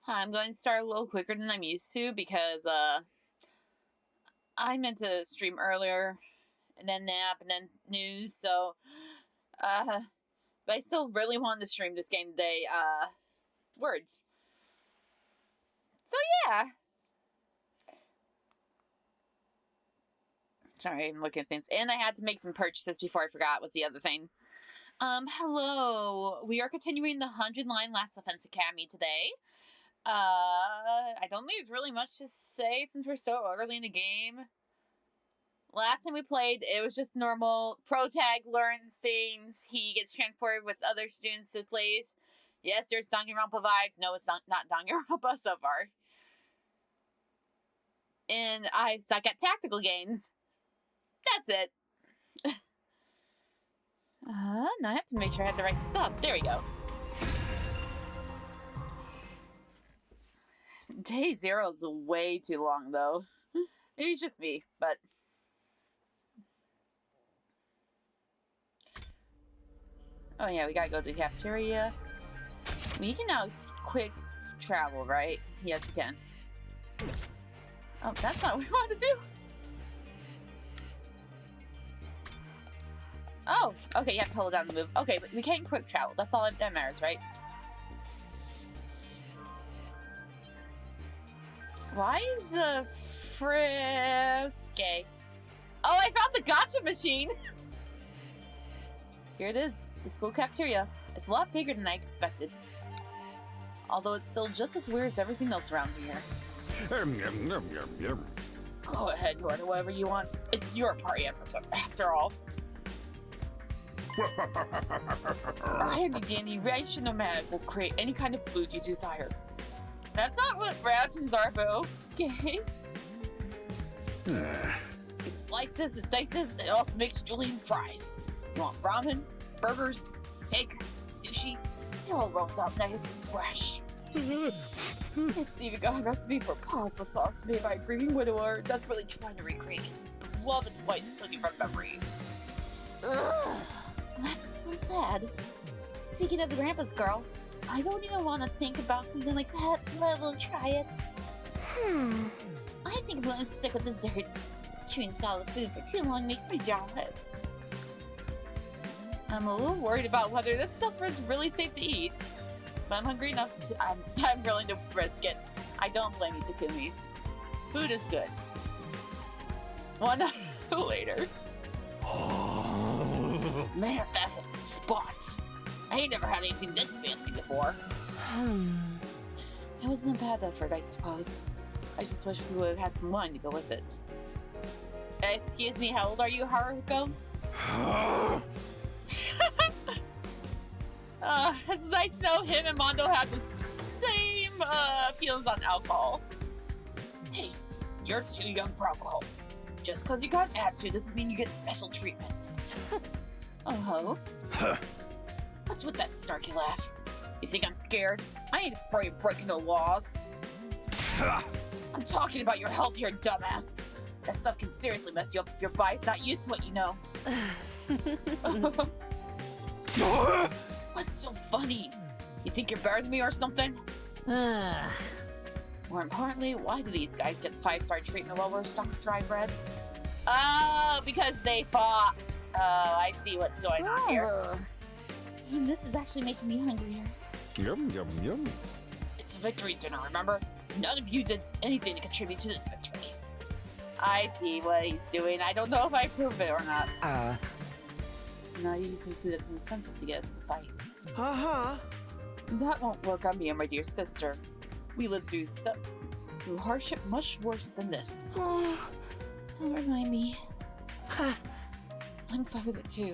I'm going to start a little quicker than I'm used to because I meant to stream earlier and then nap and then news, so but I still really wanted to stream this game today. Words. So yeah. Sorry, I'm looking at things. And I had to make some purchases before I forgot was the other thing. Hello. We are continuing the 100-line Last Defense Academy today. I don't think there's really much to say since we're so early in the game. Last time we played, it was just normal. Protag learns things. He gets transported with other students to the place. Yes, there's Danganronpa vibes. No, it's not Danganronpa so far. And I suck at tactical games. That's it. Now I have to make sure I have the right stuff. There we go. Day 0 is way too long, though. Maybe it's just me, but... Oh yeah, we gotta go to the cafeteria. We can now quick travel, right? Yes, we can. Oh, that's not what we want to do! Oh, okay, you have to hold down the move. Okay, but we can't quick travel. That's all that matters, right? Why is the okay. Oh, I found the gotcha machine! Here it is, the school cafeteria. It's a lot bigger than I expected. Although it's still just as weird as everything else around here. Go ahead, order whatever you want. It's your party after all. Our handy-dandy ration nomadic will create any kind of food you desire. That's not what rations are, boo. Okay. It slices, it dices, it also makes julienne fries. You want ramen, burgers, steak, sushi? It all rolls out nice and fresh. It's even got a recipe for pasta sauce made by a grieving widower desperately trying to recreate his beloved wife's cooking from memory. Ugh. That's so sad. Speaking as a grandpa's girl, I don't even want to think about something like that, let alone try it. I think I'm going to stick with desserts. Chewing solid food for too long makes me jolly. I'm a little worried about whether this stuff is really safe to eat. But I'm hungry enough to... I'm willing to risk it. I don't blame you, Takumi. Food is good. 1 hour later. Man, that hit the spot. I ain't never had anything this fancy before. It wasn't a bad effort, I suppose. I just wish we would have had some wine to go with it. Excuse me, how old are you, Haruko? It's nice to know him and Mondo have the same feelings on alcohol. Hey, you're too young for alcohol. Just because you got an attitude doesn't mean you get special treatment. Oh-ho. What's with that snarky laugh? You think I'm scared? I ain't afraid of breaking the laws. I'm talking about your health here, dumbass. That stuff can seriously mess you up if your body's not used to what you know. What's so funny? You think you're better than me or something? More importantly, why do these guys get the 5-star treatment while we're stuck with dry bread? Oh, because they fought. Oh, I see what's going on here. And this is actually making me hungrier. Yum, yum, yum. It's a victory dinner, remember? None of you did anything to contribute to this victory. I see what he's doing. I don't know if I approve it or not. So now you're using food as an incentive to get us to fight. That won't work on me and my dear sister. We lived through hardship much worse than this. Don't remind me. I'm fine with it too.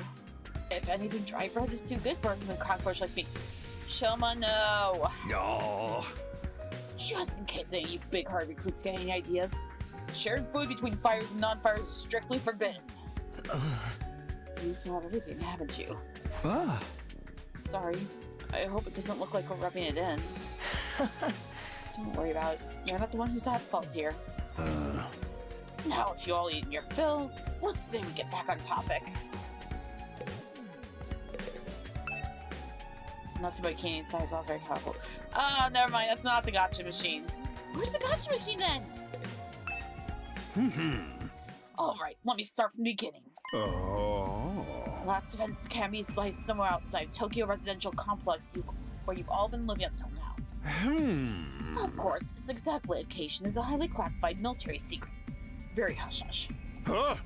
If anything, dry bread is too good for a human cockroach like me. Shoma, no. No. Just in case any of you big heart recruits get any ideas. Sharing food between fires and non-fires is strictly forbidden. You've thought everything, haven't you? Sorry. I hope it doesn't look like we're rubbing it in. Don't worry about it. You're not the one who's at fault here. Now, if you all eat your fill, let's say we get back on topic. Nothing but candy inside is all very colorful. Oh, never mind. That's not the gotcha machine. Where's the gotcha machine then? Alright, let me start from the beginning. Oh. Last Defense Academy lies somewhere outside Tokyo residential complex where you've all been living up till now. Of course, its exact location is a highly classified military secret. Very hush-hush. Huh?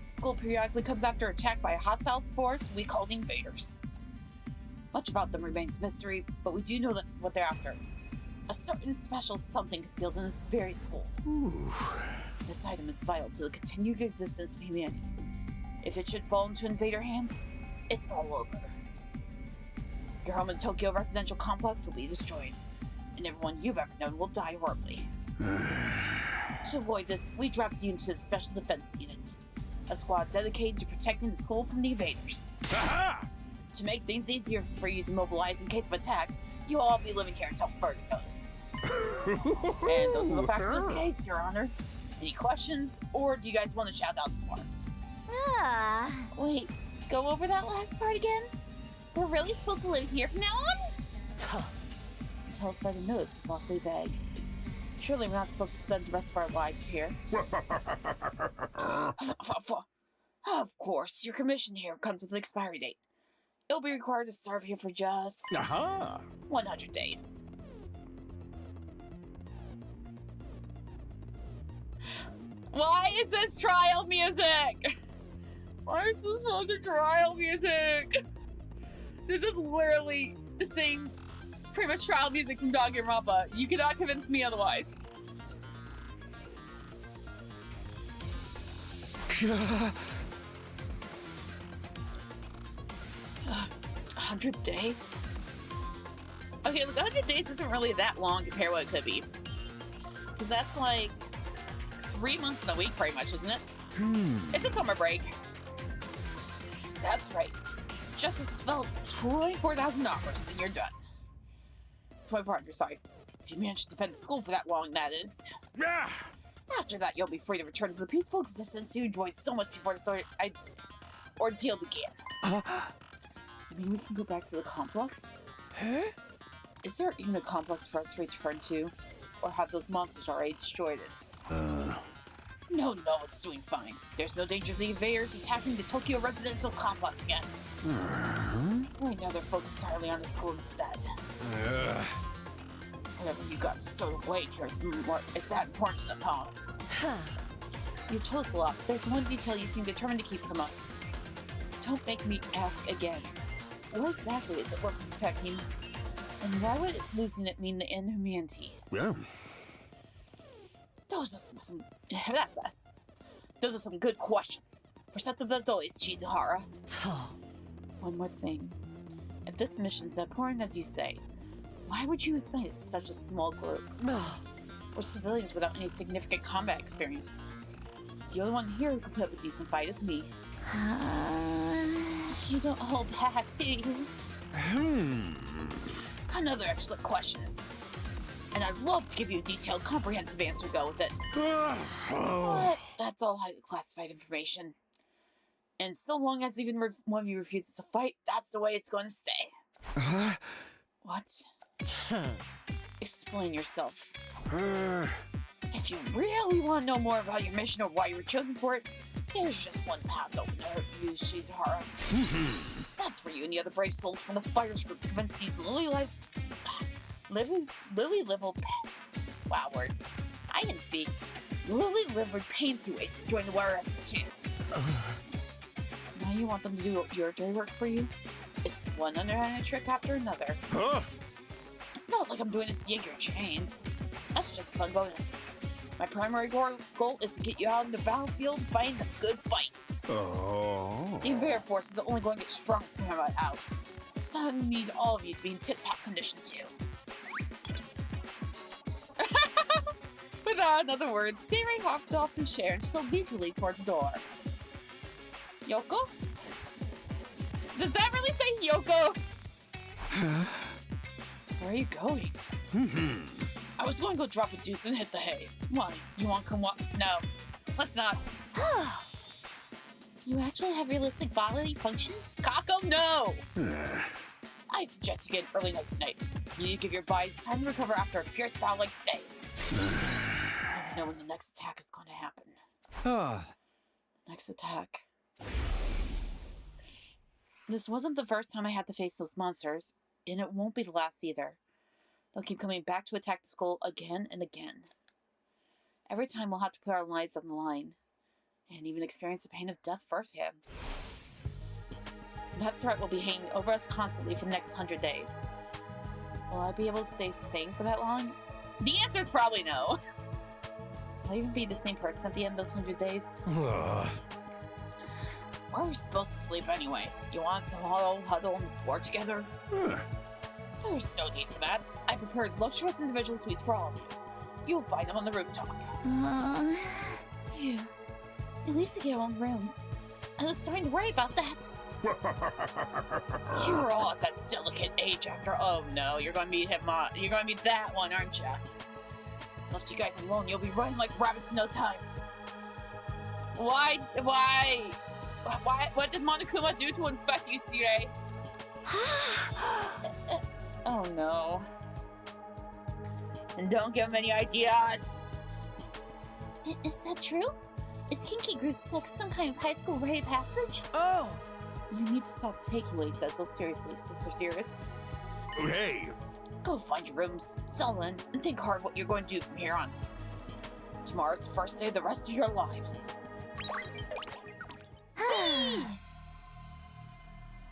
School periodically comes after attack by a hostile force we call the invaders. Much about them remains mystery, but we do know that what they're after. A certain special something concealed in this very school. Ooh. This item is vital to the continued existence of humanity. If it should fall into invader hands, it's all over. Your home in Tokyo residential complex will be destroyed, and everyone you've ever known will die horribly. To avoid this, we dropped you into the Special Defense Unit, a squad dedicated to protecting the school from the invaders. Aha! To make things easier for you to mobilize in case of attack, you'll all be living here until further notice. And those are the facts of this case, Your Honor. Any questions, or do you guys want to shout out some more? Wait, go over that last part again? We're really supposed to live here from now on? Until further notice is awfully vague. Surely we're not supposed to spend the rest of our lives here. Of course, your commission here comes with an expiry date. You'll be required to serve here for just 100 days. Why is this trial music? Why is this fucking trial music? This is literally the same pretty much trial music from Danganronpa. You cannot convince me otherwise. 100 days? Okay, look, 100 days isn't really that long compared to what it could be. Because that's like 3 months in a week, pretty much, isn't it? It's a summer break. That's right. Justice spelled $24,000 and you're done. 2,400, sorry. If you manage to defend the school for that long, that is. After that, you'll be free to return to the peaceful existence you enjoyed so much before the ordeal began. Maybe we can go back to the complex? Huh? Is there even a complex for us to return to? Or have those monsters already destroyed it? No, it's doing fine. There's no danger of the invaders attacking the Tokyo residential complex again. Right now they're focused entirely on the school instead. Whatever you got stowed away here is that important to them, huh? You told us a lot, but there's one detail you seem determined to keep from us. Don't make me ask again. What exactly is it worth protecting? And why would losing it mean the end of humanity? Well, Those are some good questions. Perceptive as always, Chizahara. One more thing. If this mission's that important as you say, why would you assign it to such a small group? We're civilians without any significant combat experience. The only one here who can put up a decent fight is me. You don't hold back, do you? Another excellent questions. And I'd love to give you a detailed, comprehensive answer to go with it. But that's all highly classified information. And so long as even one of you refuses to fight, that's the way it's going to stay. What? Explain yourself. If you really want to know more about your mission or why you were chosen for it, there's just one path open to use Shizahara. That's for you and the other brave souls from the fighters group to convince these words. I can speak. Lily-livered pain-2-ways to join the war effort too. Now you want them to do your dirty work for you? It's one underhanded trick after another. It's not like I'm doing this to yank your chains. That's just a fun bonus. My primary goal is to get you out in the battlefield and fighting the good fights. The invader force is only going to get stronger from here on out. So I need all of you to be in tip-top condition too. Without other words, Serei hopped off the chair and strode leisurely toward the door. Yoko? Does that really say Yoko? Where are you going? I was going to go drop a deuce and hit the hay. Why? You want to come walk? No. Let's not. You actually have realistic bodily functions? Kako, no! I suggest you get an early night tonight. You need to give your body time to recover after a fierce battle like today's. You never know when the next attack is going to happen. Next attack. This wasn't the first time I had to face those monsters, and it won't be the last either. They'll keep coming back to attack the school again and again. Every time we'll have to put our lives on the line, and even experience the pain of death firsthand. That threat will be hanging over us constantly for the next 100 days. Will I be able to stay sane for that long? The answer is probably no. Will I even be the same person at the end of those 100 days? Where are we supposed to sleep anyway? You want us to all huddle on the floor together? There's no need for that. I prepared luxurious individual suites for all of you. You'll find them on the rooftop. Phew. At least we get our own rooms. I was starting to worry about that. You're all at that delicate age after. Oh no, you're going to be You're going to be that one, aren't you? Left you guys alone, you'll be running like rabbits in no time. Why? What did Monokuma do to infect you, Serei? Oh no. And don't give him any ideas. Is that true? Is Kinky Groot's like some kind of high school rite of passage? Oh! You need to stop taking what he says so seriously, sister dearest. Hey! Go find your rooms, settle in, and think hard what you're going to do from here on. Tomorrow's the first day of the rest of your lives.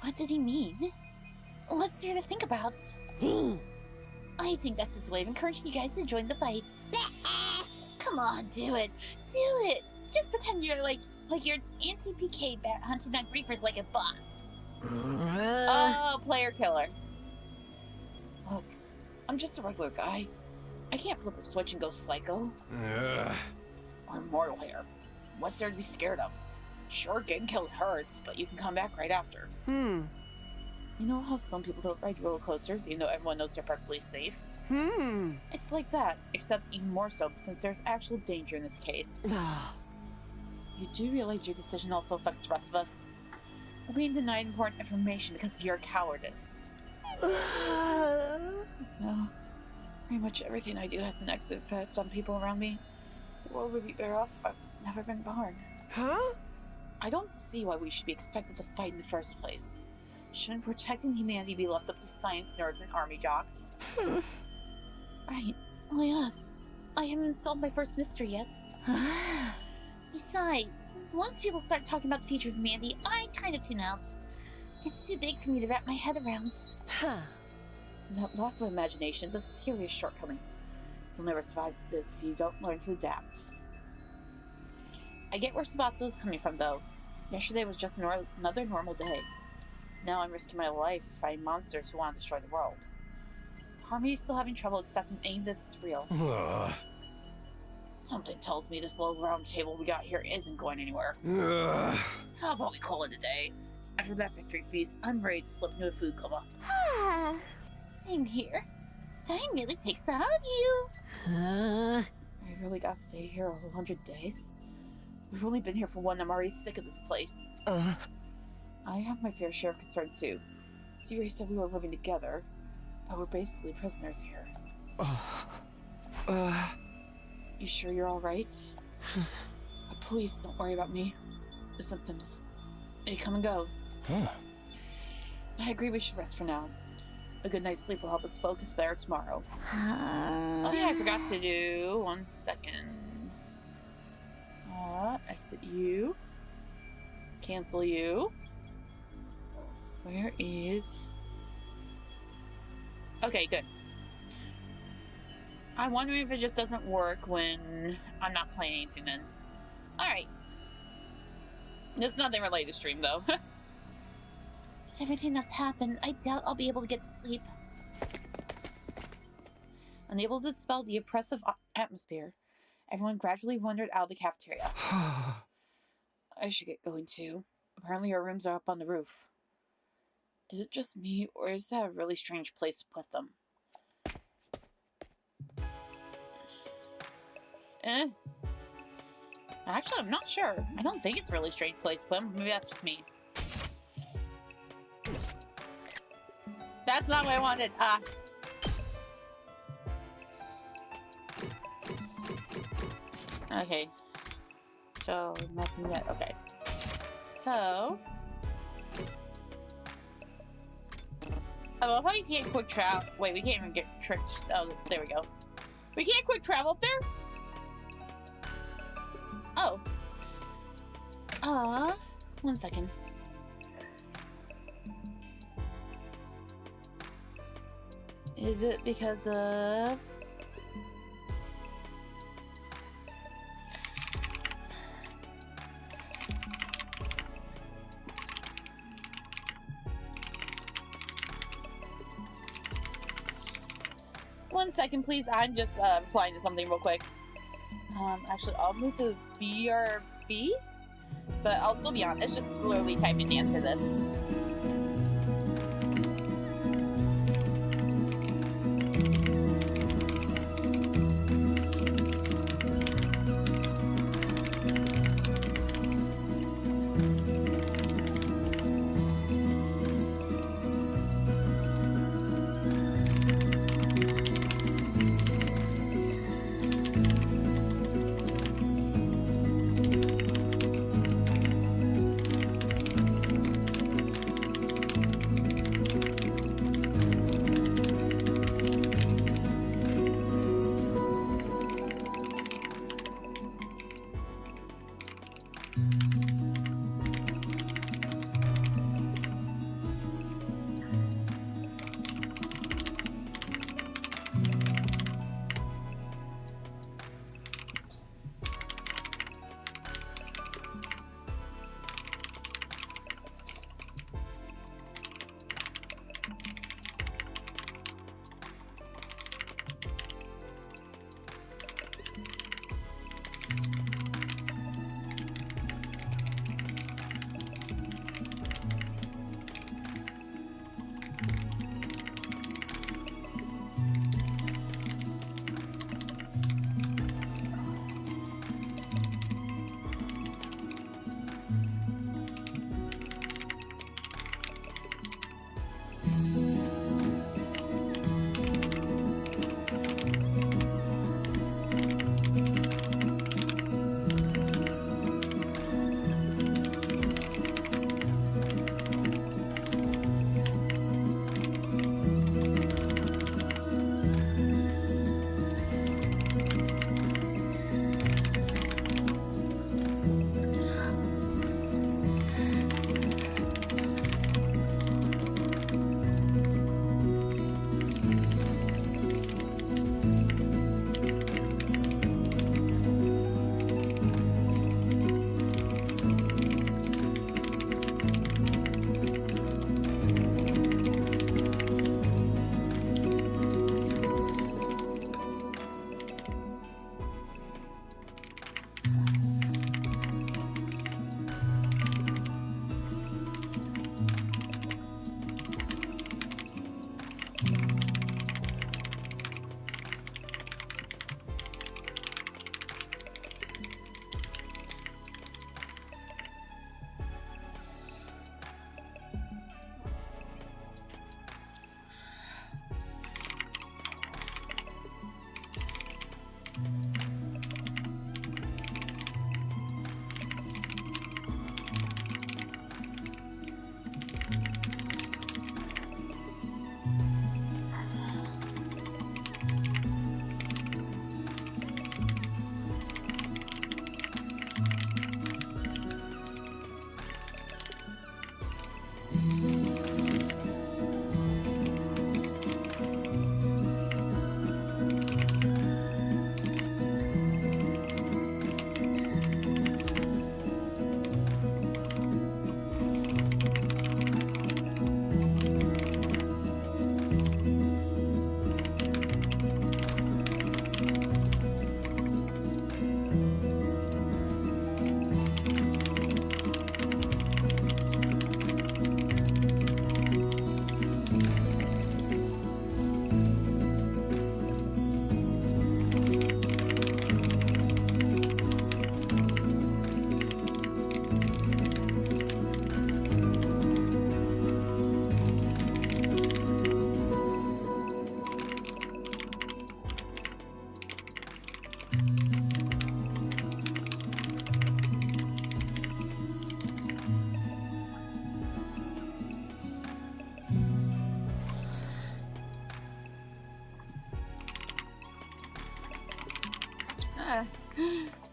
What did he mean? What's there to think about? I think that's his way of encouraging you guys to join the fights. Come on, do it. Do it. Just pretend you're like you're anti-PK hunting down griefers like a boss. Oh, player killer. Look, I'm just a regular guy. I can't flip a switch and go psycho. Or mortal hair. What's there to be scared of? Sure, getting killed hurts, but you can come back right after. You know how some people don't ride roller coasters even though everyone knows they're perfectly safe? It's like that, except even more so since there's actual danger in this case. You do realize your decision also affects the rest of us? We're being denied important information because of your cowardice. No. Pretty much everything I do has a negative effect on people around me. The world would be better off if I've never been born. Huh? I don't see why we should be expected to fight in the first place. Shouldn't protecting humanity be left up to science nerds and army jocks? Right. Why us? I haven't solved my first mystery yet. Besides, once people start talking about the future of humanity, I kind of tune out. It's too big for me to wrap my head around. That lack of imagination is a serious shortcoming. You'll never survive this if you don't learn to adapt. I get where Sabatsu is coming from, though. Yesterday was just another normal day. Now I'm risking my life fighting monsters who want to destroy the world. Part of me is still having trouble accepting any of this is real. Something tells me this little round table we got here isn't going anywhere. How about we call it a day? After that victory feast, I'm ready to slip into a food coma. Same here. Time really takes the out of you. I really gotta stay here 100 days? We've only been here for one. I'm already sick of this place. I have my fair share of concerns too. Serei said we were living together, but we're basically prisoners here. You sure you're alright? Please don't worry about me. The symptoms, they come and go. I agree we should rest for now. A good night's sleep will help us focus better tomorrow. Oh yeah, I forgot to do. 1 second. Exit you. Cancel you. Where is... Okay, good. I'm wondering if it just doesn't work when I'm not playing anything then. Alright. There's nothing related to stream though. With everything that's happened, I doubt I'll be able to get to sleep. Unable to dispel the oppressive atmosphere, everyone gradually wandered out of the cafeteria. I should get going too. Apparently our rooms are up on the roof. Is it just me, or is that a really strange place to put them? Actually, I'm not sure. I don't think it's a really strange place to put them. Maybe that's just me. That's not what I wanted. Okay. So, nothing yet. Okay. So... I love how you can't quick travel. Wait, we can't even get tricked. Oh, there we go. We can't quick travel up there? Oh. 1 second. Is it because of... One second, please. I'm just replying to something real quick. Actually, I'll move to BRB, but I'll still be on. It's just literally typing the answer to this.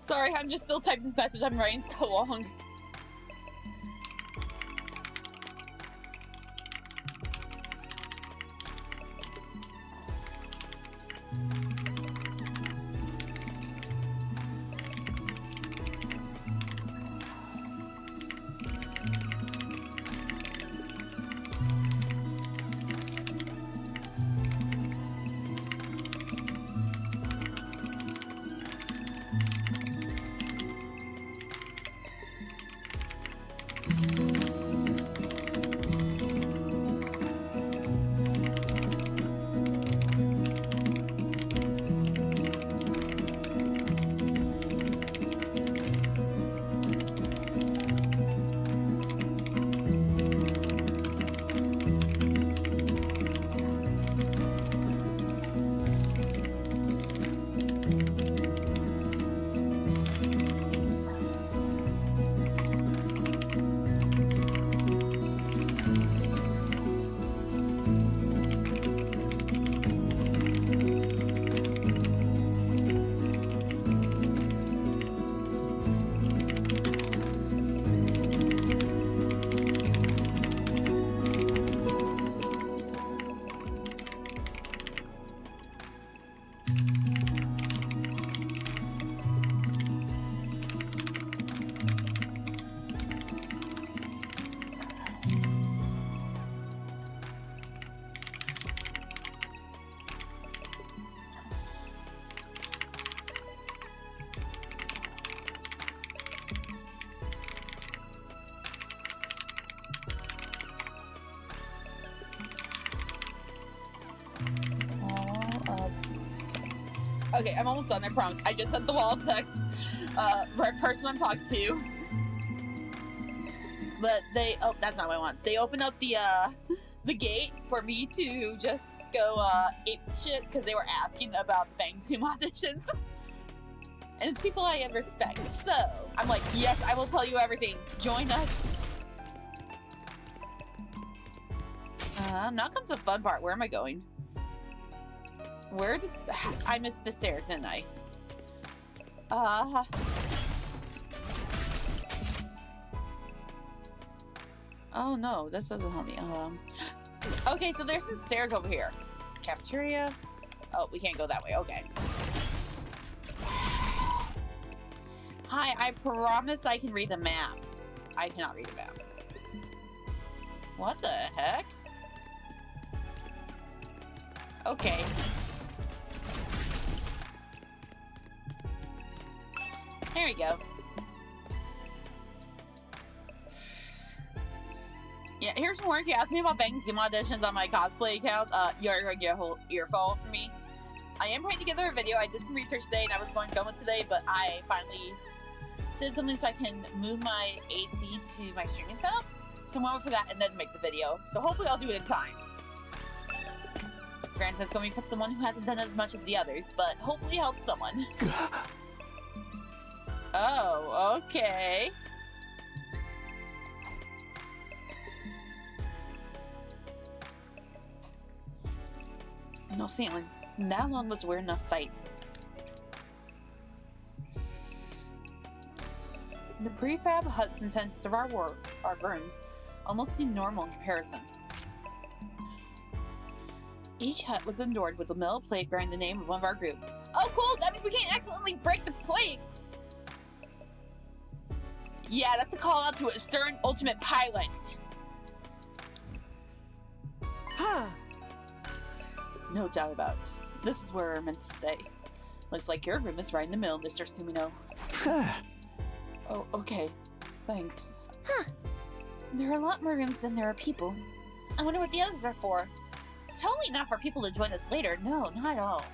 Sorry, I'm just still typing this message. I'm writing so long. Okay, I'm almost done, I promise. I just sent the wall of text, right person I'm talking to. But they, oh, that's not what I want. They opened up the gate for me to just go, ape shit, because they were asking about the Bang Zoom auditions. And it's people I respect, so I'm like, yes, I will tell you everything. Join us. Now comes the fun part. Where am I going? Where does... I missed the stairs, didn't I? Oh no, this doesn't help me. Okay, so there's some stairs over here. Cafeteria. Oh, we can't go that way. Okay. Hi, I promise I can read the map. I cannot read the map. What the heck? Okay. There we go. Yeah, here's some work. You asked me about Bang Zoom auditions on my cosplay account. You're gonna get a whole earful from me. I am putting together a video. I did some research today and I was going to film it today, but I finally did something so I can move my AT to my streaming setup. So I'm waiting for that and then make the video. So hopefully I'll do it in time. Granted, it's going to be for someone who hasn't done as much as the others, but hopefully help someone. Oh, okay. No ceiling. That long was weird enough sight. The prefab huts intended to serve our burns almost seemed normal in comparison. Each hut was adorned with a metal plate bearing the name of one of our group. Oh, cool! That means we can't accidentally break the plates! Yeah, that's a call out to a certain ultimate pilot. Huh. No doubt about it. This is where we're meant to stay. Looks like your room is right in the middle, Mr. Sumino. Oh, okay. Thanks. Huh. There are a lot more rooms than there are people. I wonder what the others are for. Totally not for people to join us later. No, not at all.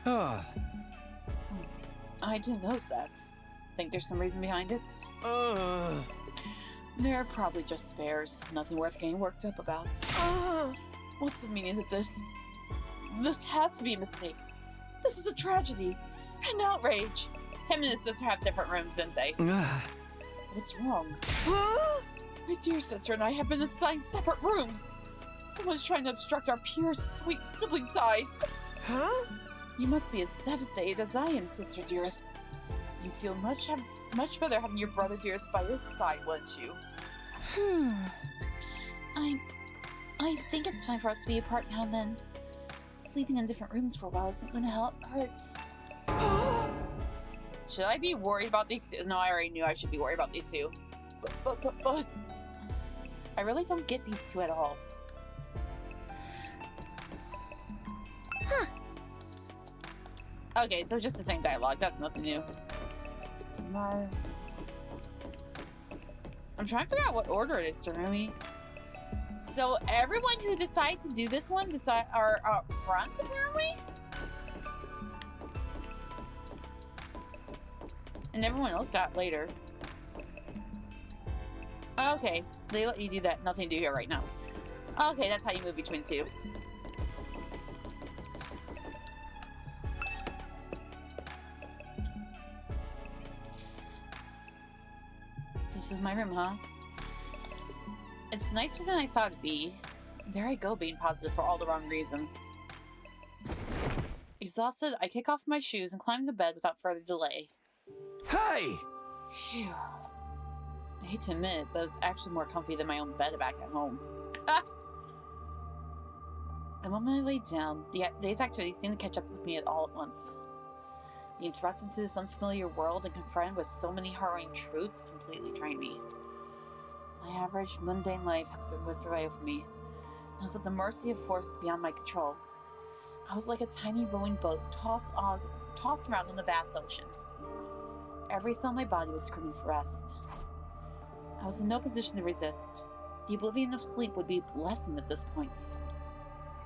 I didn't notice that. Think there's some reason behind it? They're probably just spares. Nothing worth getting worked up about. What's the meaning of this? This has to be a mistake. This is a tragedy. An outrage. Him and his sister have different rooms, didn't they? What's wrong? My dear sister and I have been assigned separate rooms. Someone's trying to obstruct our pure, sweet sibling ties. Huh? You must be as devastated as I am, sister dearest. You'd feel much better having your brother dearest by your side, wouldn't you? I think it's time for us to be apart now and then. Sleeping in different rooms for a while isn't going to help. Hurts. Should I be worried about these two? No, I already knew I should be worried about these two. But... I really don't get these two at all. Huh. Okay, so it's just the same dialogue. That's nothing new. I'm trying to figure out what order it is, Serei. So everyone who decided to do this one are up front, apparently? And everyone else got later. Okay, so they let you do that. Nothing to do here right now. Okay, that's how you move between two. This is my room, huh? It's nicer than I thought it'd be. There I go, being positive for all the wrong reasons. Exhausted, I kick off my shoes and climb into bed without further delay. Hey! Phew. I hate to admit it, but it's actually more comfy than my own bed back at home. The moment I lay down, the day's activities seemed to catch up with me all at once. Being thrust into this unfamiliar world and confronted with so many harrowing truths completely drained me. My average, mundane life has been whipped away from me, and I was at the mercy of forces beyond my control. I was like a tiny rowing boat tossed around in the vast ocean. Every cell in my body was screaming for rest. I was in no position to resist. The oblivion of sleep would be lessened at this point.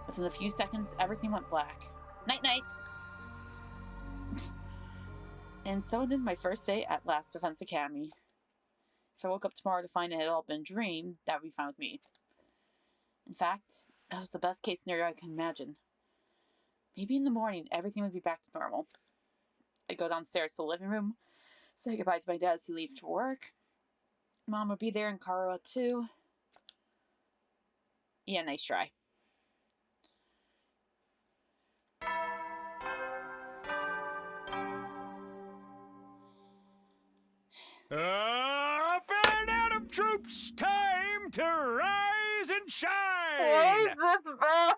Within a few seconds, everything went black. Night-night! And so ended my first day at Last Defense Academy. If I woke up tomorrow to find it had all been a dream, that would be fine with me. In fact, that was the best case scenario I can imagine. Maybe in the morning, everything would be back to normal. I'd go downstairs to the living room, say goodbye to my dad as he leaves for work. Mom would be there and Kara too. Yeah, nice try. Up and out of troops, time to rise and shine! Why is this bad?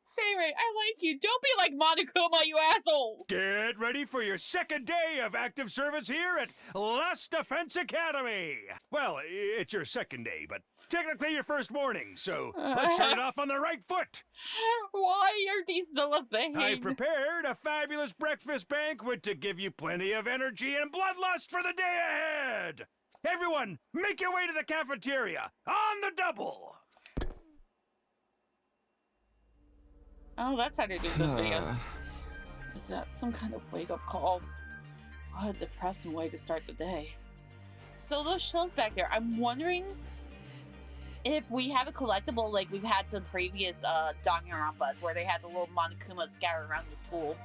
Serei, I like you. Don't be like Monokuma, you asshole! Get ready for your second day of active service here at Last Defense Academy! Well, it's your second day, but technically your first morning, so let's start it off on the right foot! Why are these still a thing? I've prepared a fabulous breakfast banquet to give you plenty of energy and bloodlust for the day ahead! Everyone, make your way to the cafeteria, on the double! Oh, that's how they do those videos. Is that some kind of wake-up call? What a depressing way to start the day. So those shells back there, I'm wondering if we have a collectible like we've had some previous Danganronpas where they had the little Monokuma scattered around the school.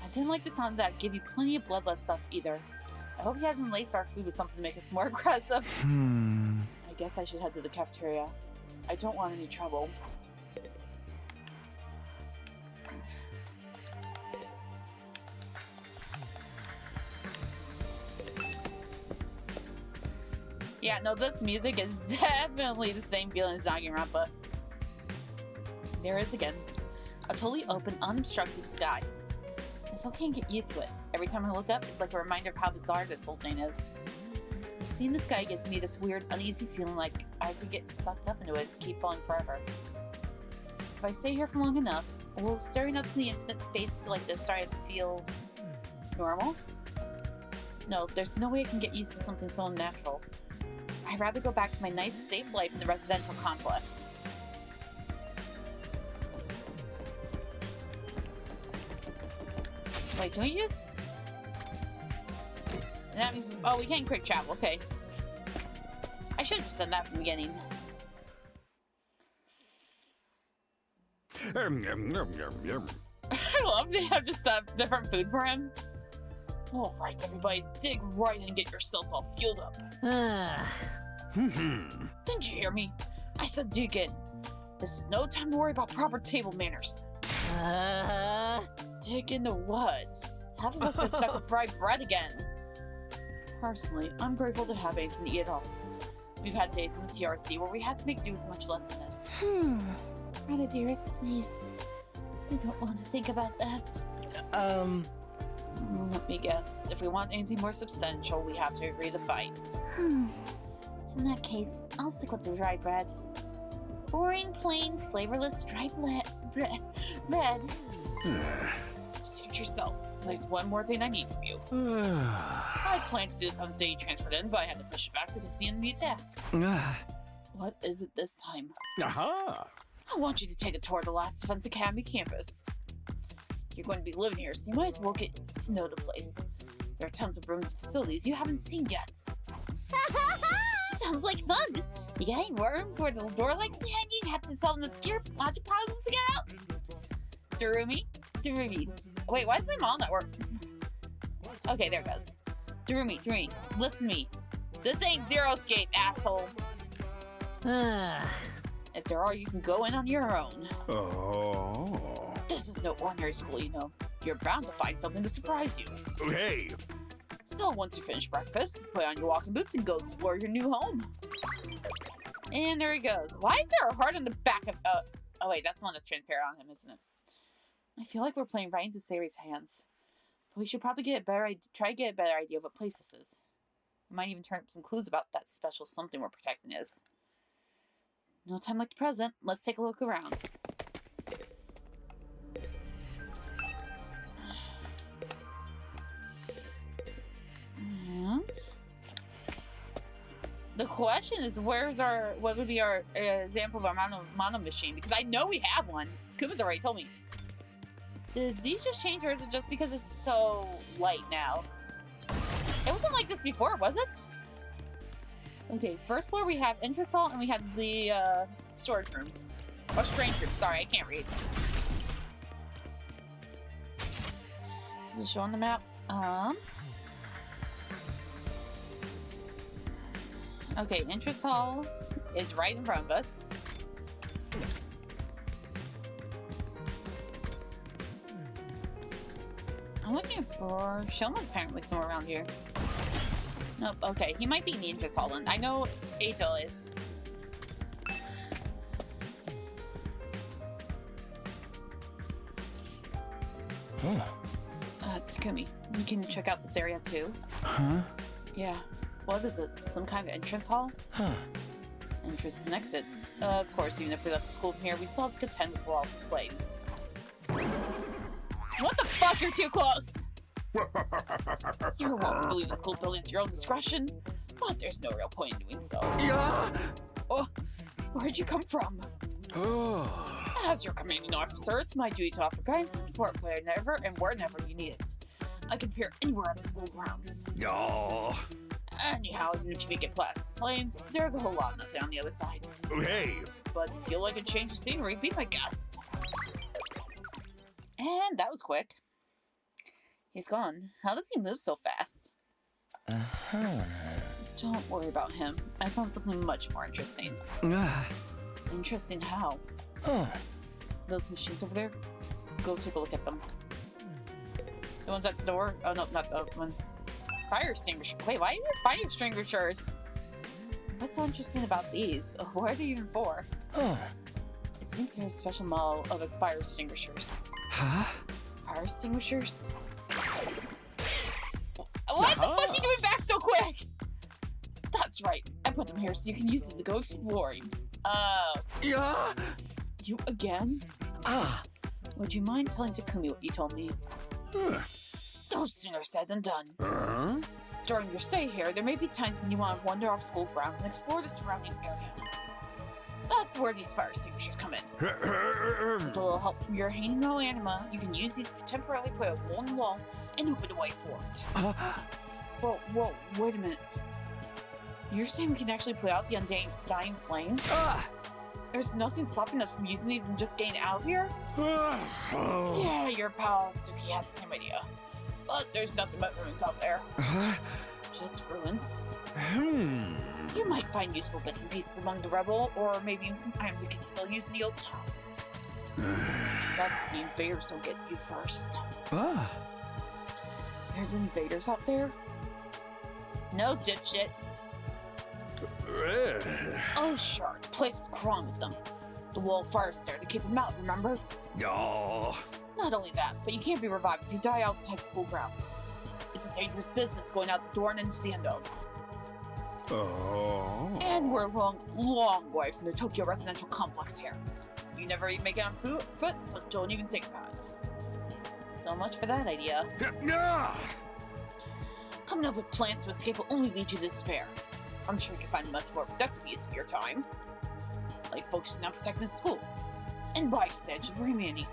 I didn't like the sound of that give you plenty of bloodlust stuff either. I hope he hasn't laced our food with something to make us more aggressive. I guess I should head to the cafeteria. I don't want any trouble. Yeah, no, this music is definitely the same feeling as Danganronpa. There it is again. A totally open, unobstructed sky. I still can't get used to it. Every time I look up, it's like a reminder of how bizarre this whole thing is. Seeing the sky gives me this weird, uneasy feeling like I could get sucked up into it and keep falling forever. If I stay here for long enough, will staring up to the infinite space like this start to feel normal? No, there's no way I can get used to something so unnatural. I'd rather go back to my nice, safe life in the residential complex. Wait, can we just... That means... Oh, we can't quick travel, okay. I should have just done that from the beginning. I love they have just different food for him. Alright, everybody, dig right in and get yourselves all fueled up. Didn't you hear me? I said dig in. This is no time to worry about proper table manners. Dig into what? Half of us are stuck with fried bread again. Personally, I'm grateful to have anything to eat at all. We've had days in the TRC where we had to make do with much less than this. Rana dearest, please. I don't want to think about that. Let me guess. If we want anything more substantial, we have to agree to fight. In that case, I'll stick with the dry bread. Boring, plain, flavorless dry bread. Suit yourselves. There's one more thing I need from you. I planned to do this on the day you transferred in, but I had to push it back because of the enemy attack. What is it this time? Aha! I want you to take a tour of the last Defense Academy campus. You're going to be living here, so you might as well get to know the place. There are tons of rooms and facilities you haven't seen yet. Sounds like fun! You got any worms where the door likes behind you and have to solve the scare magic puzzles to get out? Darumi? Wait, why is my mom not working? Okay, there it goes. Darumi, listen to me. This ain't Zero Escape, asshole. If there are, you can go in on your own. Oh. This is no ordinary school, you know. You're bound to find something to surprise you. Hey. So once you finish breakfast, put on your walking boots and go explore your new home. And there he goes. Why is there a heart on the back of... oh wait, that's the one that's transparent on him, isn't it? I feel like we're playing right into Serei's hands. But we should probably try to get a better idea of what place this is. We might even turn up some clues about that special something we're protecting is. No time like the present. Let's take a look around. The question is, what would be our example of our mono machine? Because I know we have one. Kuma's already told me. Did these just change, or is it just because it's so light now? It wasn't like this before, was it? Okay, first floor we have entrance hall, and we have the storage room. Or strange room, sorry, I can't read. Is it showing the map? Okay, entrance hall is right in front of us. I'm looking for Shoma's apparently somewhere around here. Nope, okay, he might be in the entrance hall then. I know Ato is. Takumi, you can check out this area too. Huh? Yeah. What is it? Some kind of entrance hall? Huh. Entrance and exit. Of course, even if we left the school from here, we still have to contend with wall flames. What the fuck? You're too close! You're welcome to leave the school building at your own discretion, but there's no real point in doing so. Yeah. Oh, where'd you come from? Oh. As your commanding officer, it's my duty to offer guidance and support wherever and wherever you need it. I can appear anywhere on the school grounds. Oh. Anyhow, even if you make it past flames, there's a whole lot of nothing on the other side. Hey. But if you feel like a change of scenery, be my guest. And that was quick. He's gone. How does he move so fast? Don't worry about him. I found something much more interesting. Interesting how? Those machines over there? Go take a look at them. The ones at the door? Oh no, not the one. Fire extinguisher. Wait, why are there fire extinguishers? What's so interesting about these? What are they even for? It seems there's a special model of fire extinguishers. Huh? Fire extinguishers? What the fuck are you doing back so quick? That's right. I put them here so you can use them to go exploring. Oh. Yeah. You again? Would you mind telling Takumi what you told me? No sooner said than done. During your stay here, there may be times when you want to wander off school grounds and explore the surrounding area. That's where these fire extinguishers come in. With a little help from your hanging row anima, you can use these to temporarily put a hole in the wall and open the way for it. Whoa, wait a minute. You're saying we can actually put out the undying flames? There's nothing stopping us from using these and just getting out of here? Yeah, your pal Suki had the same idea. But there's nothing but ruins out there. Just ruins. You might find useful bits and pieces among the rubble, or maybe even some items you can still use in the old house. That's the invaders will get you first. Ah. There's invaders out there? No, dipshit. Oh, sure. The place is crawling with them. The wall of fire's there to keep them out, remember? Oh. Not only that, but you can't be revived if you die outside school grounds. It's a dangerous business going out the door and into the unknown. Oh. And we're a long, long way from the Tokyo residential complex here. You never even make it on foot, so don't even think about it. So much for that idea. Coming up with plans to escape will only lead you to despair. I'm sure you can find much more productive use of your time. Like focusing on protecting school. And by extension for humanity.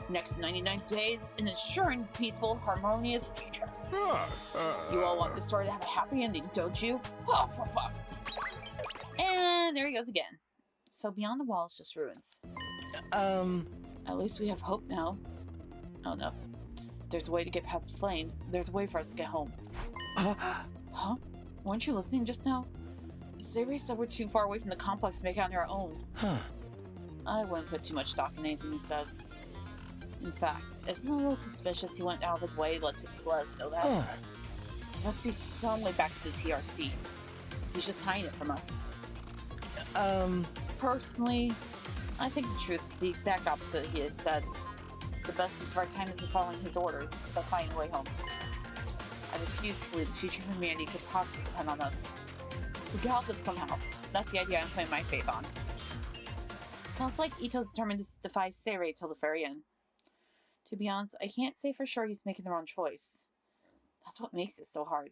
Next 99 days, and ensuring peaceful, harmonious future. You all want this story to have a happy ending, don't you? Oh, for fuck. And there he goes again. So beyond the wall is just ruins. At least we have hope now. Oh no. There's a way to get past the flames. There's a way for us to get home. Huh? Weren't you listening just now? Serei said we're too far away from the complex to make it on our own. Huh. I wouldn't put too much stock in anything he says. In fact, isn't it a little suspicious he went out of his way to let us know that? Huh. There must be some way back to the TRC. He's just hiding it from us. Personally, I think the truth is the exact opposite he had said. The best use of our time is in following his orders, but finding a way home. I refuse to believe the future of humanity could possibly depend on us. We can help us somehow. That's the idea I'm putting my faith on. Sounds like Ito's determined to defy Serei till the very end. To be honest, I can't say for sure he's making the wrong choice. That's what makes it so hard.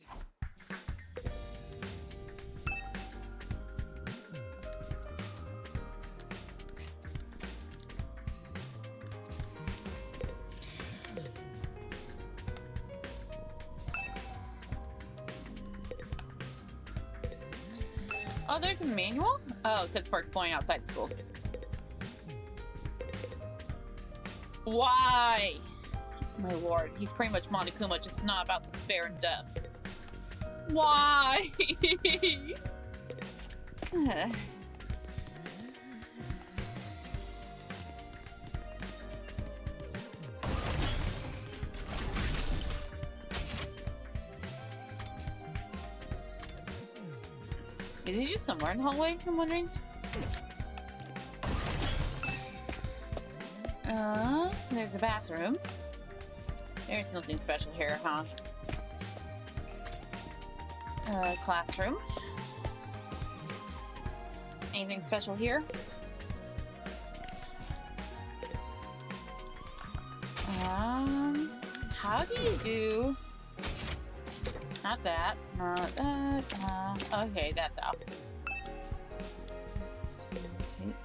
Oh, there's a manual? Oh, it's for exploring outside school. Why? My lord, he's pretty much Monokuma, just not about despair and death. Why? Is he just somewhere in the hallway, I'm wondering? There's a bathroom. There's nothing special here, huh? Classroom. Anything special here? How do you do? Not that. Not that. Okay, that's out.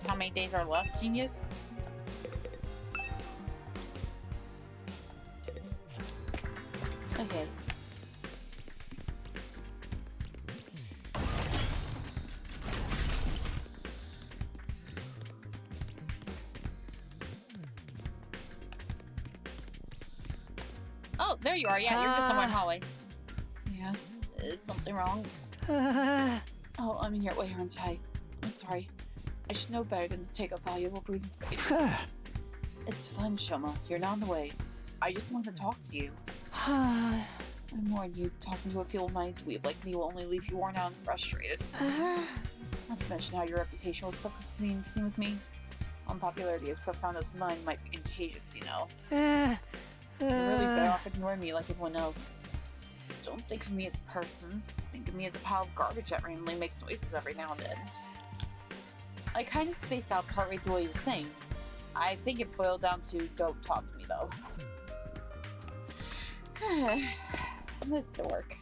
How many days are left, genius? Okay. Oh, there you are. Yeah, you're just somewhere in the hallway. Yes. Is something wrong? Oh, I'm in your way, aren't I? I'm sorry. I should know better than to take up valuable breathing space. It's fun, Shoma. You're not in the way. I just want to talk to you. I warn you, talking to a feeble-minded dweeb like me will only leave you worn out and frustrated. Not to mention how your reputation will suffer from being seen with me. Unpopularity as profound as mine might be contagious, you know. You're really better off ignoring me like everyone else. Don't think of me as a person. Think of me as a pile of garbage that randomly makes noises every now and then. I kind of spaced out partway through what he was saying. I think it boiled down to don't talk to me, though. This to work.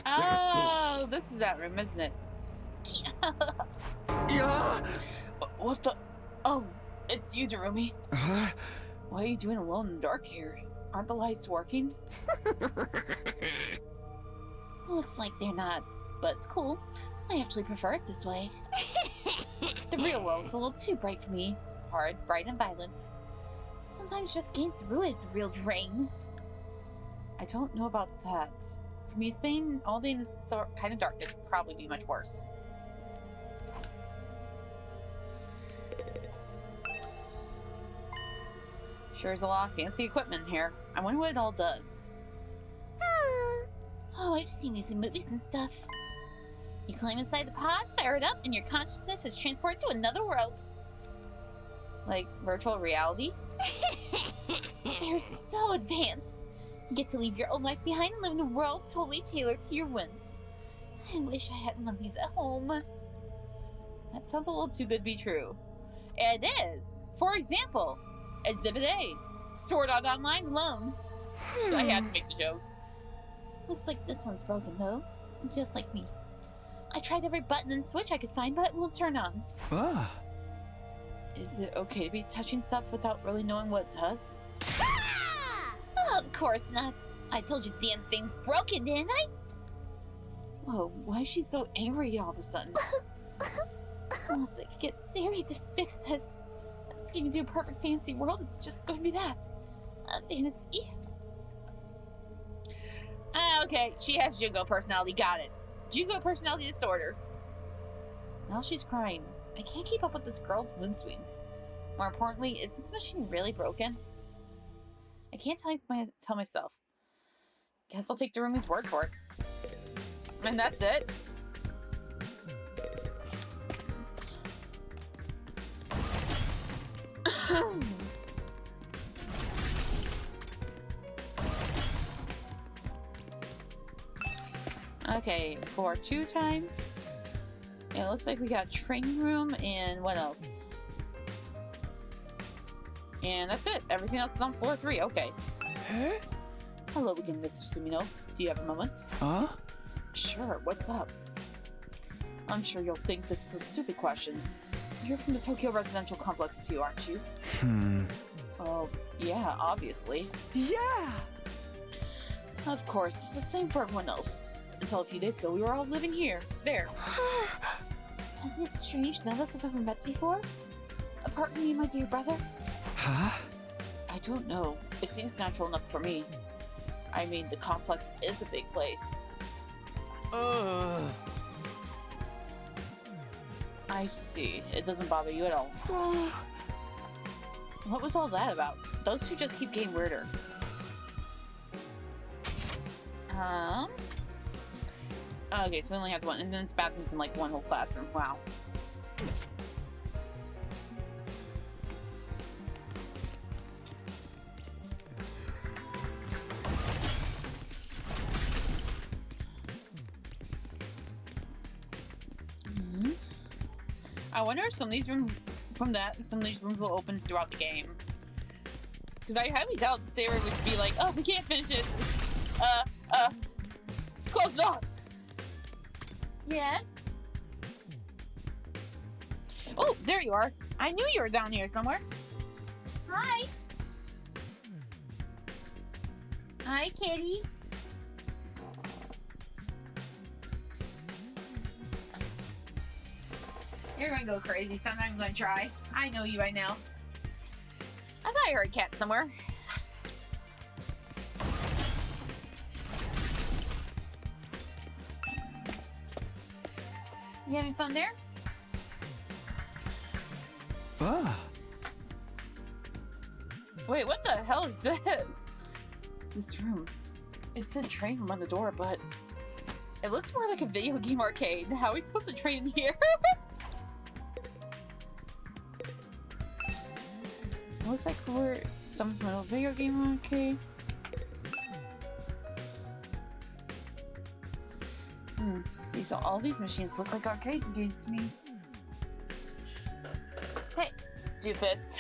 Oh, this is that room, isn't it? Yeah. What the? Oh, it's you, Darumi. What are you doing alone in the dark here? Aren't the lights working? Looks like they're not, but it's cool. I actually prefer it this way. The real world's a little too bright for me. Hard, bright, and violent. Sometimes just getting through it is a real drain. I don't know about that. For me, spending all day in this kind of darkness would probably be much worse. Sure is a lot of fancy equipment here. I wonder what it all does. Oh, I've seen these in movies and stuff. You climb inside the pod, fire it up, and your consciousness is transported to another world. Like virtual reality? They're so advanced. You get to leave your old life behind and live in a world totally tailored to your whims. I wish I had one of these at home. That sounds a little too good to be true. It is. For example, Exhibit A, Sword Art Online alone. I had to make the joke. Looks like this one's broken though, just like me. I tried every button and switch I could find, but it won't turn on. Ah. Is it okay to be touching stuff without really knowing what it does? Ah! Oh, of course not. I told you the damn thing's broken, didn't I? Whoa, why is she so angry all of a sudden? Unless I could get Serei to fix this. Escaping to a perfect fantasy world is just going to be that. A fantasy. Okay, she has Jugo personality, got it. Jugo personality disorder. Now she's crying. I can't keep up with this girl's mood swings. More importantly, is this machine really broken? I can't tell myself. Guess I'll take Darumi's word for it. And that's it. Okay, floor 2 time. It looks like we got training room and what else? And that's it. Everything else is on floor 3. Okay. Huh? Hello again, Mr. Sumino. Do you have a moment? Huh? Sure, what's up? I'm sure you'll think this is a stupid question. You're from the Tokyo Residential Complex too, aren't you? Oh, yeah, obviously. Yeah! Of course, it's the same for everyone else. Until a few days ago, we were all living here. There. Is it strange none of us have ever met before? Apart from me and my dear brother? Huh? I don't know. It seems natural enough for me. I mean, the complex is a big place. I see. It doesn't bother you at all. What was all that about? Those two just keep getting weirder. Okay, so we only have one, and then it's bathrooms in like one whole classroom. Wow. I wonder if some of these rooms will open throughout the game. Because I highly doubt Serei would be like, oh, we can't finish it. Close it off. Yes? Oh, there you are. I knew you were down here somewhere. Hi! Hi, kitty. You're gonna go crazy. Sometime I'm gonna try. I know you right now. I thought I heard a cat somewhere. You having fun there? Ah. Wait, what the hell is this? This room. It said train room on the door, but it looks more like a video game arcade. How are we supposed to train in here? It looks like we're some from a video game arcade. All these machines look like arcade games to me. Hey, doofus.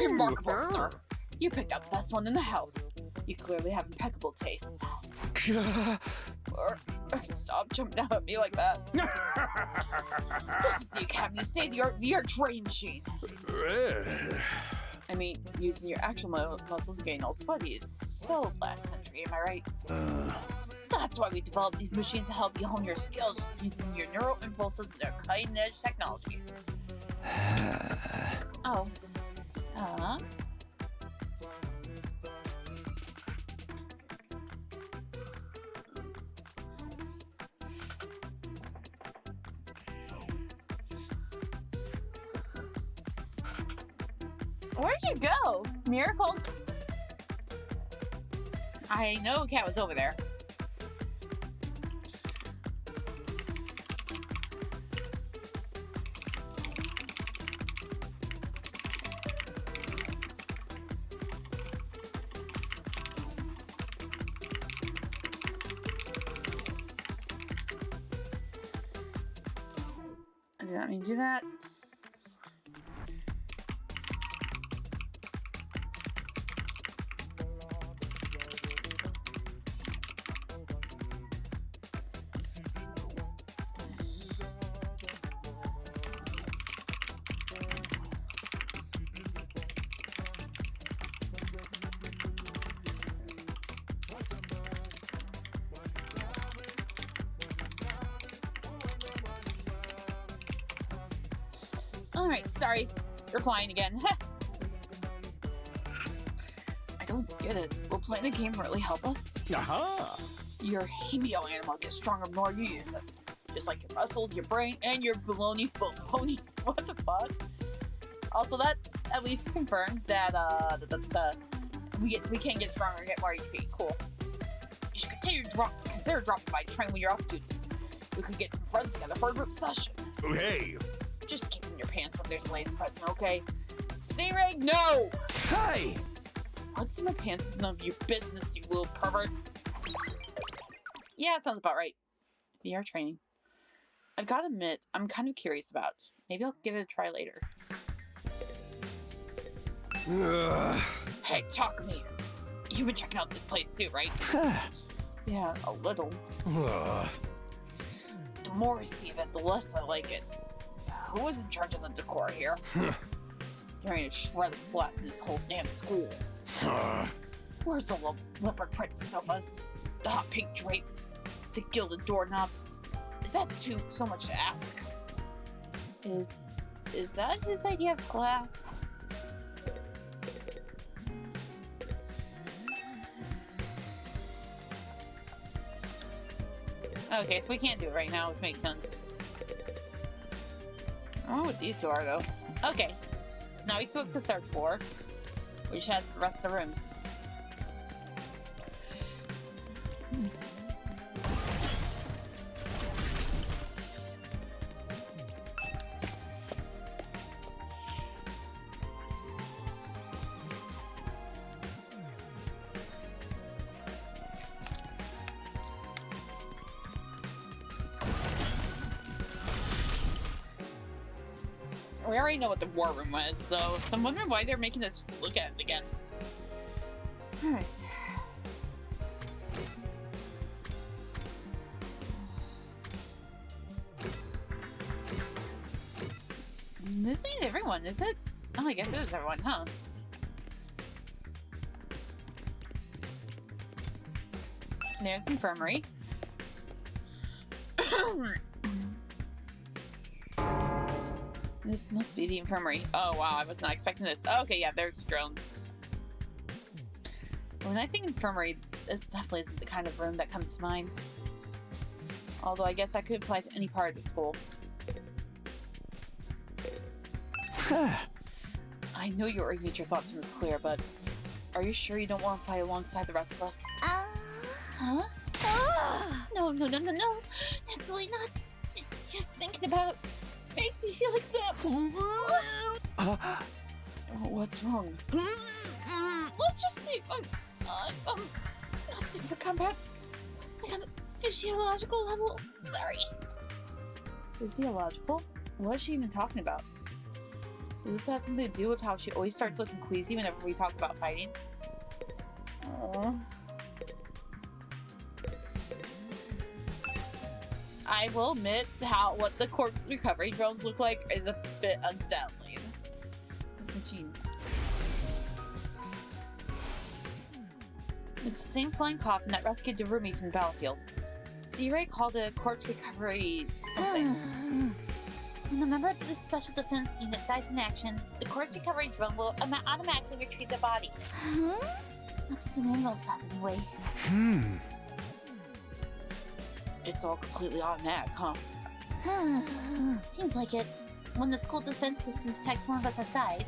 Remarkable, sir. You picked out the best one in the house. You clearly have impeccable taste. Stop jumping out at me like that. This is the Academy of State-of-the-Art VR training machine. I mean, using your actual muscles getting all sweaty is so last century, am I right? That's why we developed these machines to help you hone your skills using your neural impulses and their cutting-edge technology. Oh. Where'd you go? Miracle? I know a cat was over there. I did not mean to do that. Alright, sorry. Replying again. I don't get it. Will playing a game really help us? Aha! Your hemio animal gets stronger the more you use it. Just like your muscles, your brain, and your baloney foot pony. What the fuck? Also, that at least confirms that we can get stronger and get more HP. Cool. You should consider dropping by train when you're off duty. We could get some friends together for a group session. Oh, hey! Just keep in your pants when there's lace present, okay? Serei, no! Hey! What's in my pants is none of your business, you little pervert. Yeah, that sounds about right. VR training. I've got to admit, I'm kind of curious about it. Maybe I'll give it a try later. Hey, Takumi. You've been checking out this place too, right? Yeah, a little. The more I see of it, the less I like it. Who is in charge of the decor here? There ain't a shred of glass in this whole damn school. Where's the leopard print sofas? The hot pink drapes? The gilded doorknobs? Is that too so much to ask? Is that his idea of class? Okay, so we can't do it right now, which makes sense. I don't know what these two are, though. Okay. So now we go up to the 3rd floor, which has the rest of the rooms. We already know what the war room was, so I'm wondering why they're making us look at it again. Alright. This ain't everyone, is it? Oh, I guess it is everyone, huh? There's the infirmary. This must be the infirmary. Oh wow, I was not expecting this. Okay, yeah, there's drones. When I think infirmary, this definitely isn't the kind of room that comes to mind. Although I guess that could apply to any part of the school. I know you already made your thoughts on this clear, but are you sure you don't want to fight alongside the rest of us? Huh? No. Absolutely not. Just thinking about it makes me feel like that. What's wrong? Let's just say, not suited for combat. Like on a physiological level. Sorry. Physiological? What is she even talking about? Does this have something to do with how she always starts looking queasy whenever we talk about fighting? Aww. I will admit what the corpse recovery drones look like is a bit unsettling. This machine. It's the same flying coffin that rescued Darumi from the battlefield. Serei called it a corpse recovery something. When a member of the Special Defense Unit dies in action, the corpse recovery drone will automatically retrieve the body. That's what the manual says anyway. It's all completely automatic, huh? Seems like it. When the school defense system detects one of us aside.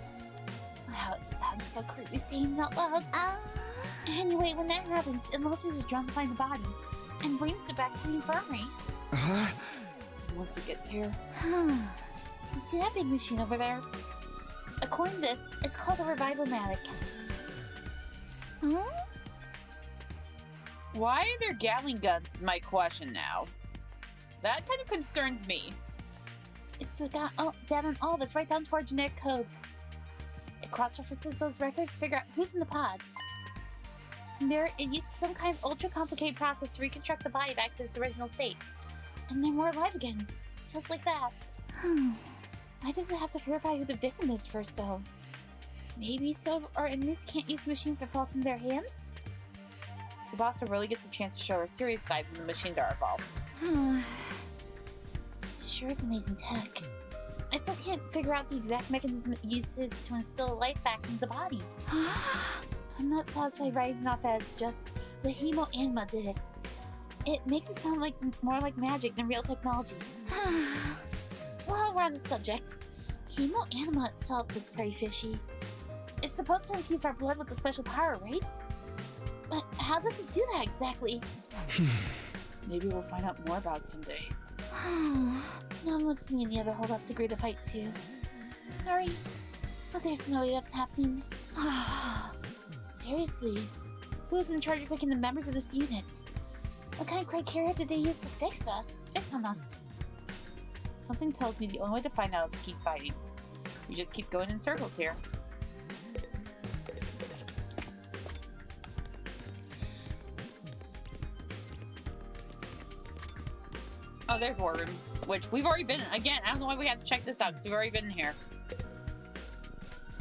Wow, it sounds so creepy saying it out loud. Anyway, when that happens, it launches his drone to find the body and brings it back to the infirmary. Once it gets here. You see that big machine over there? According to this, it's called a revival-matic. Why are there Gatling guns is my question now. That kind of concerns me. It's data on all of us, right down to our genetic code. It cross-references those records to figure out who's in the pod. From there, it uses some kind of ultra-complicated process to reconstruct the body back to its original state. And then we're alive again. Just like that. Why does it have to verify who the victim is first, though? Maybe so our enemies can't use the machine if it falls in their hands? Tsubasa really gets a chance to show her serious side when the machines are involved. It sure is amazing tech. I still can't figure out the exact mechanism it uses to instill life back into the body. I'm not satisfied writing off as just the hemo-anima did it. It makes it sound like more like magic than real technology. While we're on the subject, hemo-anima itself is pretty fishy. It's supposed to infuse our blood with a special power, right? But how does it do that exactly? Maybe we'll find out more about it someday. Now wants me and the other holdouts agree to fight too. Sorry, but there's no way that's happening. Seriously, who's in charge of picking the members of this unit? What kind of criteria did they use to fix on us? Something tells me the only way to find out is to keep fighting. We just keep going in circles here. Oh, there's War Room, which we've already been in. Again, I don't know why we had to check this out, because we've already been in here.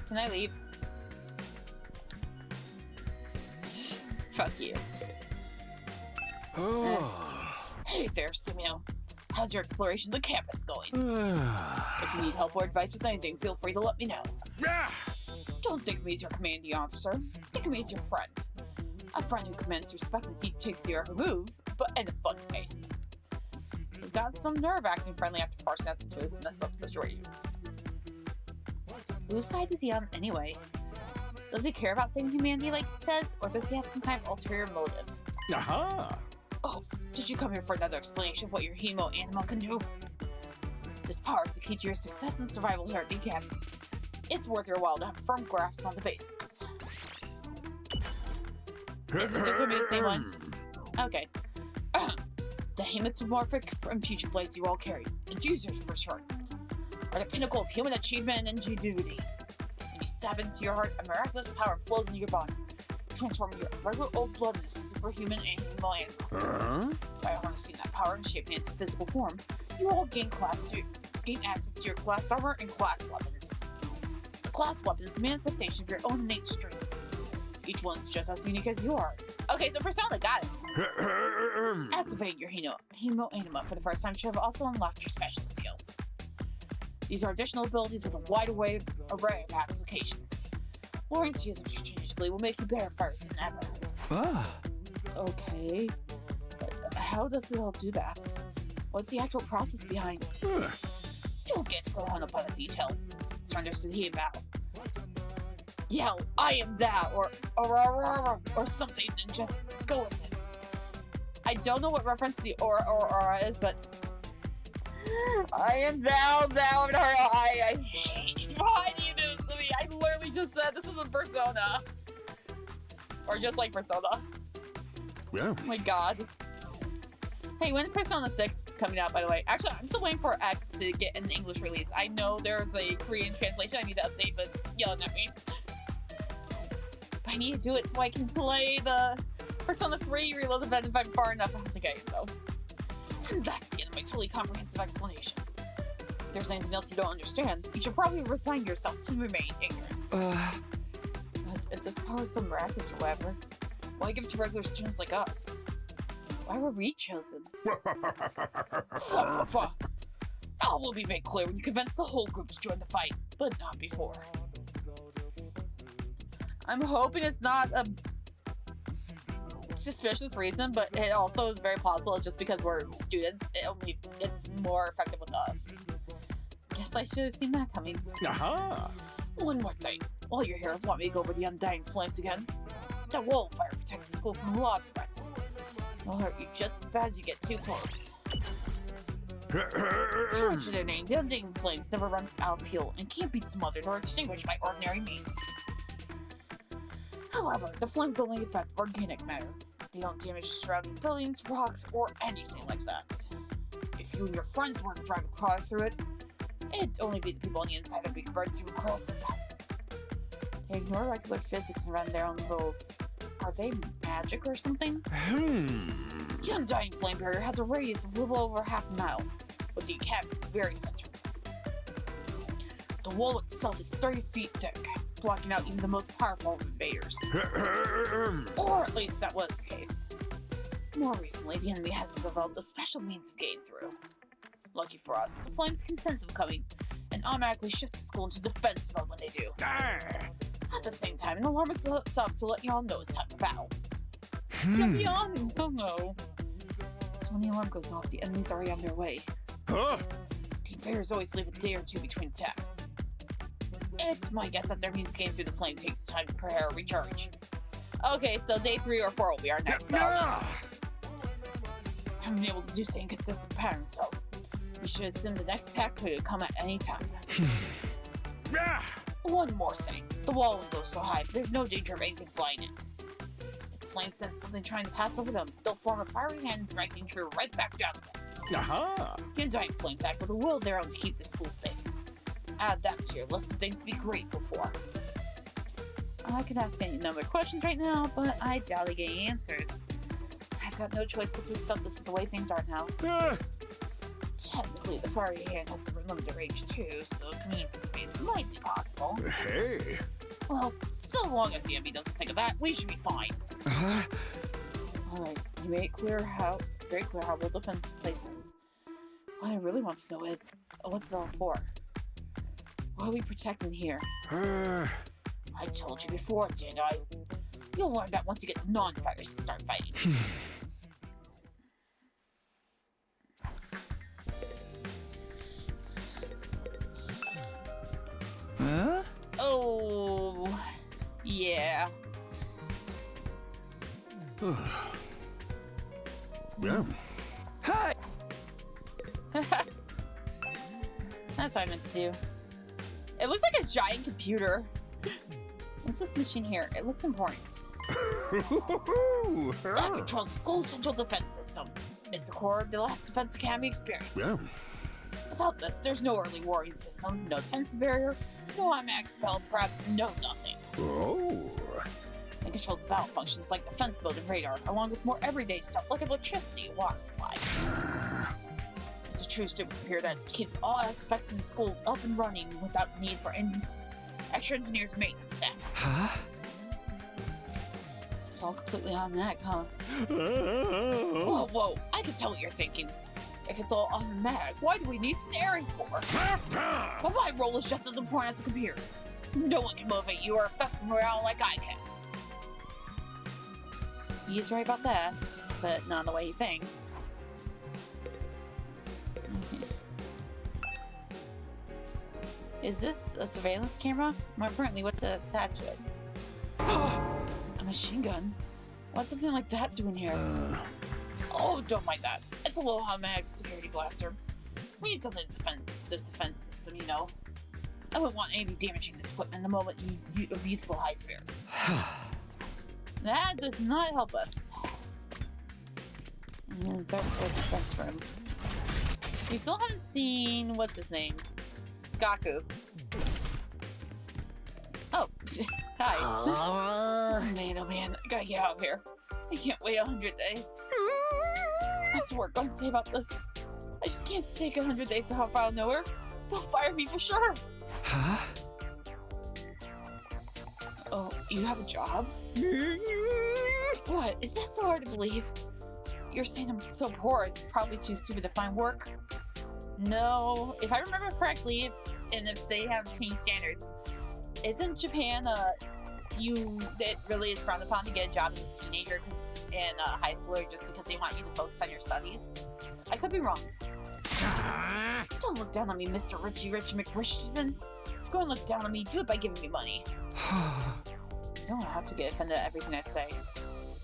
Can I leave? Fuck you. Hey there, Sumio. How's your exploration of the campus going? If you need help or advice with anything, feel free to let me know. Don't think of me as your commanding officer. Think of me as your friend. A friend who commands respect and takes your every move, but in a fun way. He's got some nerve acting friendly after forcing us into his mess up situation. Whose side is he on anyway? Does he care about saving humanity like he says, or does he have some kind of ulterior motive? Oh, did you come here for another explanation of what your hemo-anima can do? This power is the key to your success and survival here at the Academy. It's worth your while to have a firm grasp on the basics. Is it just going to be the same one? Okay. The hematomorphic and future blades you all carry, inducers for short, are the pinnacle of human achievement and ingenuity. When you stab into your heart, a miraculous power flows into your body, transforming your regular old blood into superhuman and hemo-anima. By harnessing that power and shaping it into physical form, you all gain access to your class armor and class weapons. The class weapon is a manifestation of your own innate strengths. Each one's just as unique as you are. Okay, so Persona got it. Activate your hemo-anima for the first time should have also unlocked your special skills. These are additional abilities with a wide array of applications. Learning to use them strategically will make you better first than ever. Okay, but how does it all do that? What's the actual process behind it? Don't get so hung up on the details. Surrender to the about. Yell, I am thou, or something, and just go with it. I don't know what reference the aura is, but I am thou, and her, I hate. Why do you do this to me? I literally just said this is a Persona. Or just like Persona. Yeah. Oh my god. Hey, when's Persona 6 coming out, by the way? Actually, I'm still waiting for X to get an English release. I know there's a Korean translation I need to update, but it's yelling at me. But I need to do it so I can play the Persona 3 Reload event if I'm far enough into the game, though. And that's the end of my totally comprehensive explanation. If there's anything else you don't understand, you should probably resign yourself to remain ignorant. But if this power is so miraculous or whatever, why give it to regular students like us? Why were we chosen? All will be made clear when you convince the whole group to join the fight, but not before. I'm hoping it's not a suspicious reason, but it also is very plausible just because we're students. It's more effective with us. Guess I should have seen that coming. One more thing. While you're here, want me to go over the undying flames again? That wall of fire protects the school from a lot of threats. It'll hurt you just as bad as you get too close. True to their name, the undying flames never run out of fuel and can't be smothered or extinguished by ordinary means. However, the flames only affect organic matter. They don't damage surrounding buildings, rocks, or anything like that. If you and your friends were to drive a car through it, it'd only be the people on the inside that we could burn through crisp. They ignore regular physics and run their own rules. Are they magic or something? The undying flame barrier has a radius of a little over half a mile, with the academy at the very center. The wall itself is 30 feet thick, blocking out even the most powerful of invaders. Or at least that was the case. More recently, the enemy has developed a special means of getting through. Lucky for us, the flames can sense them coming and automatically shift the school into defense mode when they do. At the same time, an alarm is up to let you all know it's time for battle. Get beyond! Oh no. So when the alarm goes off, the enemy's already on their way. Huh? The invaders always leave a day or two between attacks. It's my guess that their means of getting through the flame takes time to prepare a recharge. Okay, so day 3 or 4 will be our next battle. Haven't been able to do such inconsistent patterns, so we should assume the next attack could come at any time. One more thing. The wall would go so high, but there's no danger of anything flying in. If the flames sense something trying to pass over them, they'll form a fiery hand and drag the intruder right back down again. The undying flames act with a will of their own to keep the school safe. Add that to your list of things to be grateful for. I could ask any number of questions right now, but I doubt I get any answers. I've got no choice but to accept this is the way things are now. Technically, the fiery hand has a limited range too, so coming in from space might be possible. Hey. Well, so long as the enemy doesn't think of that, we should be fine. Alright, you made it very clear how we'll defend this place. What I really want to know is, what's it all for? What are we protecting here? I told you before, didn't I? You'll learn that once you get the non-fighters to start fighting. Huh? Oh, yeah. Yeah. Hi! That's what I meant to do. It looks like a giant computer. What's this machine here? It looks important. That controls the school's central defense system. It's the core of the last Defense Academy experience. Yeah. Without this, there's no early warning system, no defensive barrier, no automatic bell prep, no nothing. Oh. It controls battle functions like defense mode and radar, along with more everyday stuff like electricity and water supply. It's a true supercomputer that keeps all aspects of the school up and running without the need for any extra engineers and maintenance staff. Huh? It's all completely automatic, huh? Whoa, I can tell what you're thinking. If it's all automatic, why do we need Serei for? But my role is just as important as the computer. No one can motivate you or affect morale like I can. He's right about that, but not the way he thinks. Is this a surveillance camera? More importantly, what's attached to it? A machine gun? What's something like that doing here? Oh, don't mind that. It's a low automatic security blaster. We need something to defend this defense system, you know. I wouldn't want anything damaging this equipment the moment of youthful high spirits. That does not help us. And third floor defense room. We still haven't seen what's his name? Gaku. Oh, hi. Oh man, I gotta get out of here. I can't wait 100 days. What's work going to say about this? I just can't take 100 days to hop out of nowhere. They'll fire me for sure. Huh? Oh, you have a job? What? Is that so hard to believe? You're saying I'm so poor, it's probably too stupid to find work? No, if I remember correctly, if they have changed standards, isn't Japan, it really is frowned upon to get a job as a teenager and high schooler just because they want you to focus on your studies? I could be wrong. Don't look down on me, Mr. Richie Rich McRichton. Go and look down on me. Do it by giving me money. You don't have to get offended at everything I say.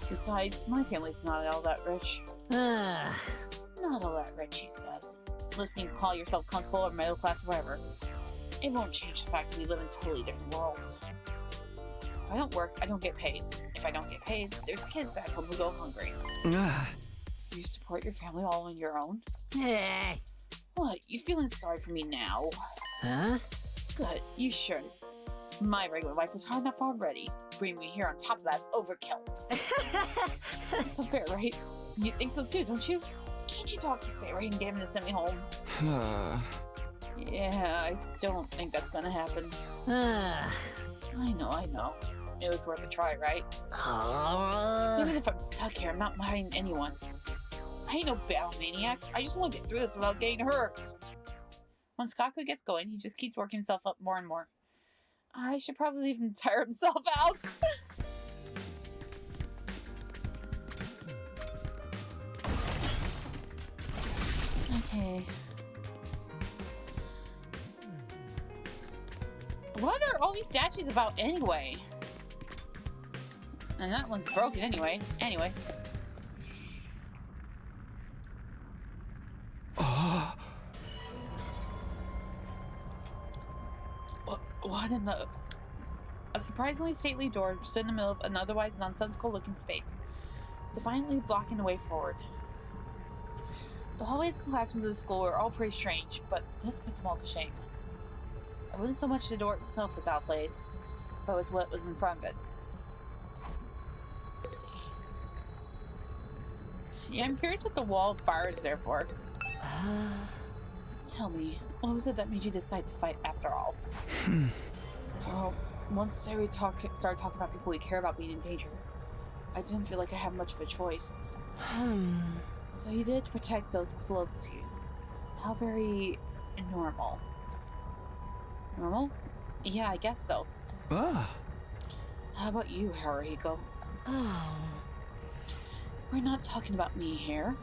Besides, my family's not all that rich. Not all that rich, he says. Listen, you can call yourself comfortable or middle class or whatever. It won't change the fact that we live in totally different worlds. If I don't work, I don't get paid. If I don't get paid, there's kids back home who go hungry. You support your family all on your own? What? You feeling sorry for me now? Huh? Good, you should. My regular life was hard enough already. Bringing me here on top of that is overkill. That's unfair, right? You think so too, don't you? Can't you talk to Serei and get him to send me home? Yeah, I don't think that's gonna happen. I know. It was worth a try, right? Even if I'm stuck here, I'm not fighting anyone. I ain't no battle maniac. I just want to get through this without getting hurt. Once Kaku gets going, he just keeps working himself up more and more. I should probably leave him tire himself out. Okay. What are all these statues about anyway? And that one's broken anyway. What in the... A surprisingly stately door stood in the middle of an otherwise nonsensical-looking space, defiantly blocking the way forward. The hallways and classrooms of the school were all pretty strange, but this put them all to shame. It wasn't so much the door itself was out of place, but it was what was in front of it. Yeah, I'm curious what the wall of fire is there for. Tell me, what was it that made you decide to fight after all? Well, once Serei started talking about people we care about being in danger, I didn't feel like I had much of a choice. So you did protect those close to you. How very normal. Normal? Yeah, I guess so. How about you, Haruhiko? We're not talking about me here.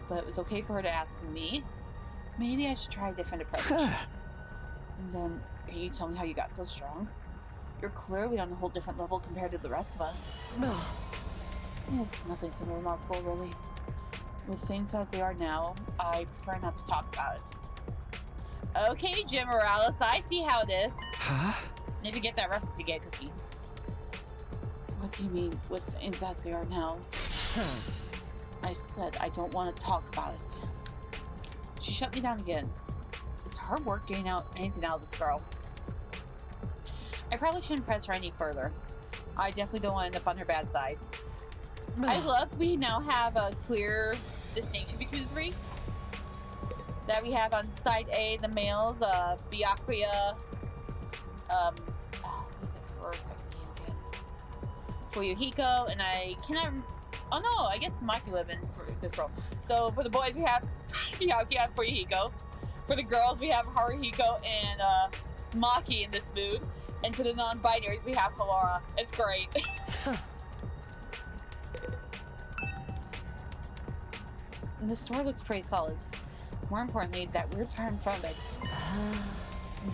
But it was okay for her to ask me. Maybe I should try a different approach. And then, can you tell me how you got so strong? You're clearly on a whole different level compared to the rest of us. It's nothing so remarkable, really. With things as they are now, I prefer not to talk about it. Okay, Jim Morales, I see how it is. If you get that reference, you get a cookie. What do you mean, with things as they are now? I said I don't want to talk about it. She shut me down again. It's hard work getting anything out of this girl. I probably shouldn't press her any further. I definitely don't want to end up on her bad side. I love we now have a clear distinction between the three. That we have on side A, the males, Byakuya, what is it for a second name again? Fuyuhiko, and I cannot, oh no, I guess Maki live in for this role. So for the boys, we have Byakuya and Fuyuhiko. For the girls, we have Haruhiko and Maki in this mood. And for the non-binaries, we have Halara. It's great. The store looks pretty solid. More importantly, that weird part in front of it.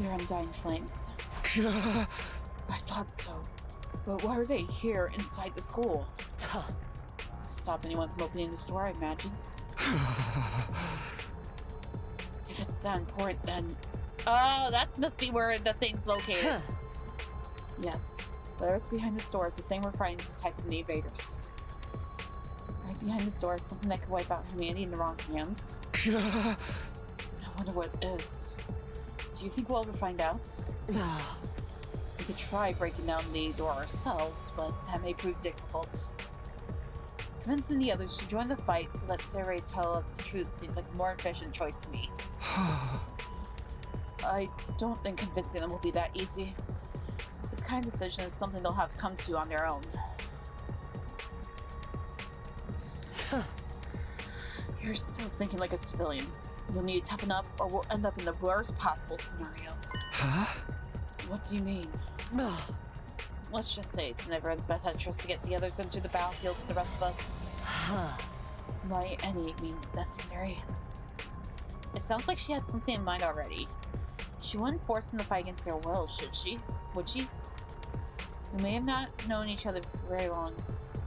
They're undying flames. I thought so. But why are they here inside the school? To stop anyone from opening the store, I imagine. If it's that important, then... Oh, that must be where the thing's located. Yes. There's behind the store is the thing we're fighting to protect from the invaders. Right behind the store is something that could wipe out humanity in the wrong hands. I wonder what it is. Do you think we'll ever find out? We could try breaking down the door ourselves, but that may prove difficult. Convincing the others to join the fight so that Serei tell us the truth seems like a more efficient choice to me. I don't think convincing them will be that easy. This kind of decision is something they'll have to come to on their own. You're still thinking like a civilian. You'll need to toughen up or we'll end up in the worst possible scenario. What do you mean? Let's just say it's in everyone's best interest to get the others into the battlefield with the rest of us. By any means necessary. It sounds like she has something in mind already. She wouldn't force him to fight against their will, should she? Would she? We may have not known each other for very long.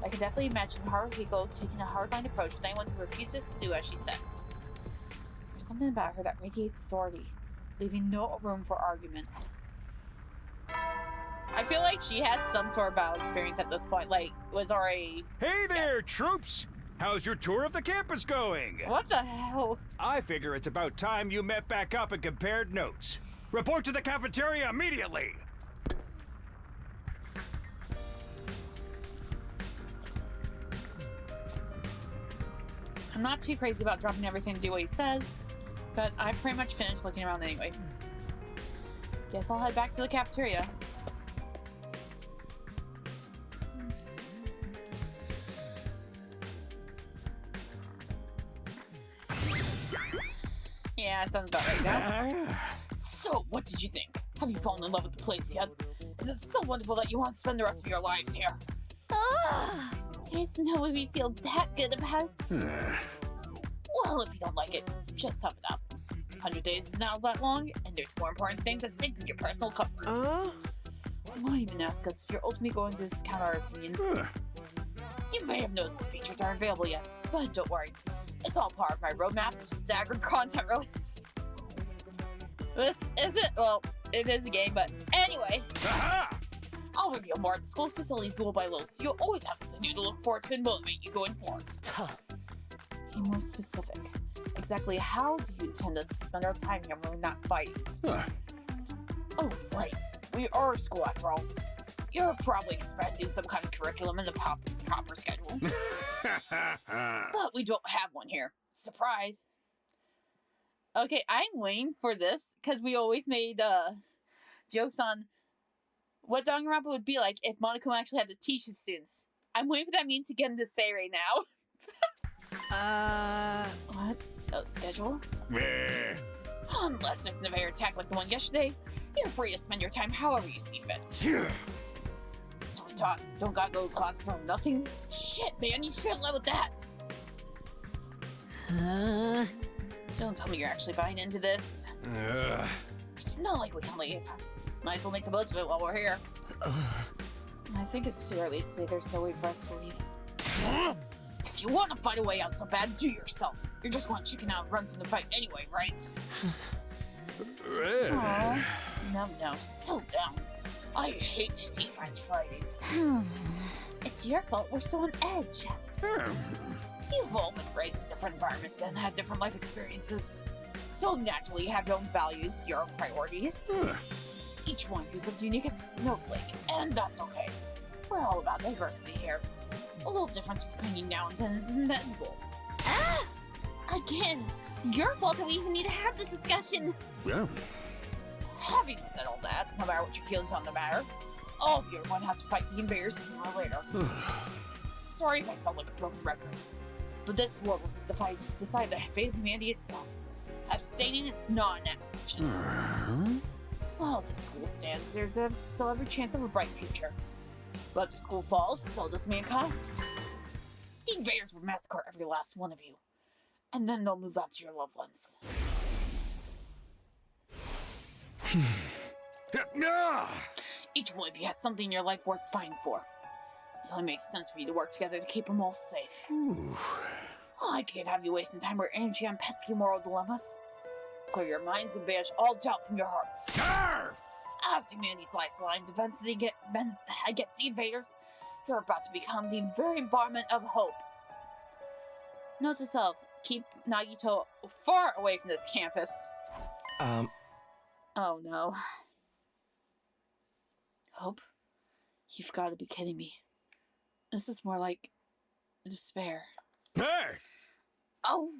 I can definitely imagine Haruhiko taking a hardline approach with anyone who refuses to do as she says. There's something about her that radiates authority, leaving no room for arguments. I feel like she has some sort of battle experience at this point, like, was already... Hey there, troops! How's your tour of the campus going? What the hell? I figure it's about time you met back up and compared notes. Report to the cafeteria immediately! I'm not too crazy about dropping everything to do what he says, but I pretty much finished looking around anyway. Guess I'll head back to the cafeteria. Yeah, sounds about right now. So, what did you think? Have you fallen in love with the place yet? Is it so wonderful that you want to spend the rest of your lives here? There's no way we feel that good about it. Well, if you don't like it, just sum it up. 100 days is not that long, and there's more important things at stake than your personal comfort. Why even ask us if you're ultimately going to discount our opinions? You may have noticed some features aren't available yet, but don't worry. It's all part of my roadmap of staggered content release. This isn't, well, it is a game, but anyway. I'll reveal more of the school's facilities little by little, so you'll always have something new to look forward to and motivate you going forward. Be more specific. Exactly how do you intend us to spend our time here when we're not fighting? Oh, right. We are a school after all. You're probably expecting some kind of curriculum in the proper schedule. But we don't have one here. Surprise. Okay, I'm waiting for this, because we always made jokes on what Danganronpa would be like if Monokuma actually had to teach his students. I'm waiting for that meme to get into Serei now. What? Oh, schedule? Unless there's an invader attack like the one yesterday, you're free to spend your time however you see fit. So we taught, don't gotta go to classes for nothing? Shit, man, you should live with that! Don't tell me you're actually buying into this. It's not like we can leave. Might as well make the most of it while we're here. I think it's too early to say there's no way for us to leave. If you want to find a way out so bad, do yourself. You're just going to chicken out and run from the fight anyway, right? Aww. No, settle down. I hate to see friends fighting. It's your fault we're so on edge. You've all been raised in different environments and had different life experiences. So naturally you have your own values, your own priorities. Each one who's as unique as a snowflake, and that's okay. We're all about diversity here. A little difference of opinion now and then is inevitable. Again, your fault that we even need to have this discussion. Yeah. Having said all that, no matter what your feelings on the matter, all of you are going to have to fight the invaders sooner or later. Sorry if I sound like a broken record, but this war was decide the fate of humanity itself. Abstaining is not an action. Well, if the school stands, there's still every chance of a bright future. But if the school falls, so does mankind. The invaders will massacre every last one of you, and then they'll move on to your loved ones. Each one of you has something in your life worth fighting for. It only makes sense for you to work together to keep them all safe. I can't have you wasting time or energy on pesky moral dilemmas. Clear your minds and banish all doubt from your hearts. As humanity's last line of defense against the invaders, you're about to become the very embodiment of hope. Note to self, keep Nagito far away from this campus. Oh no. Hope? You've got to be kidding me. This is more like despair. Hey! Oh!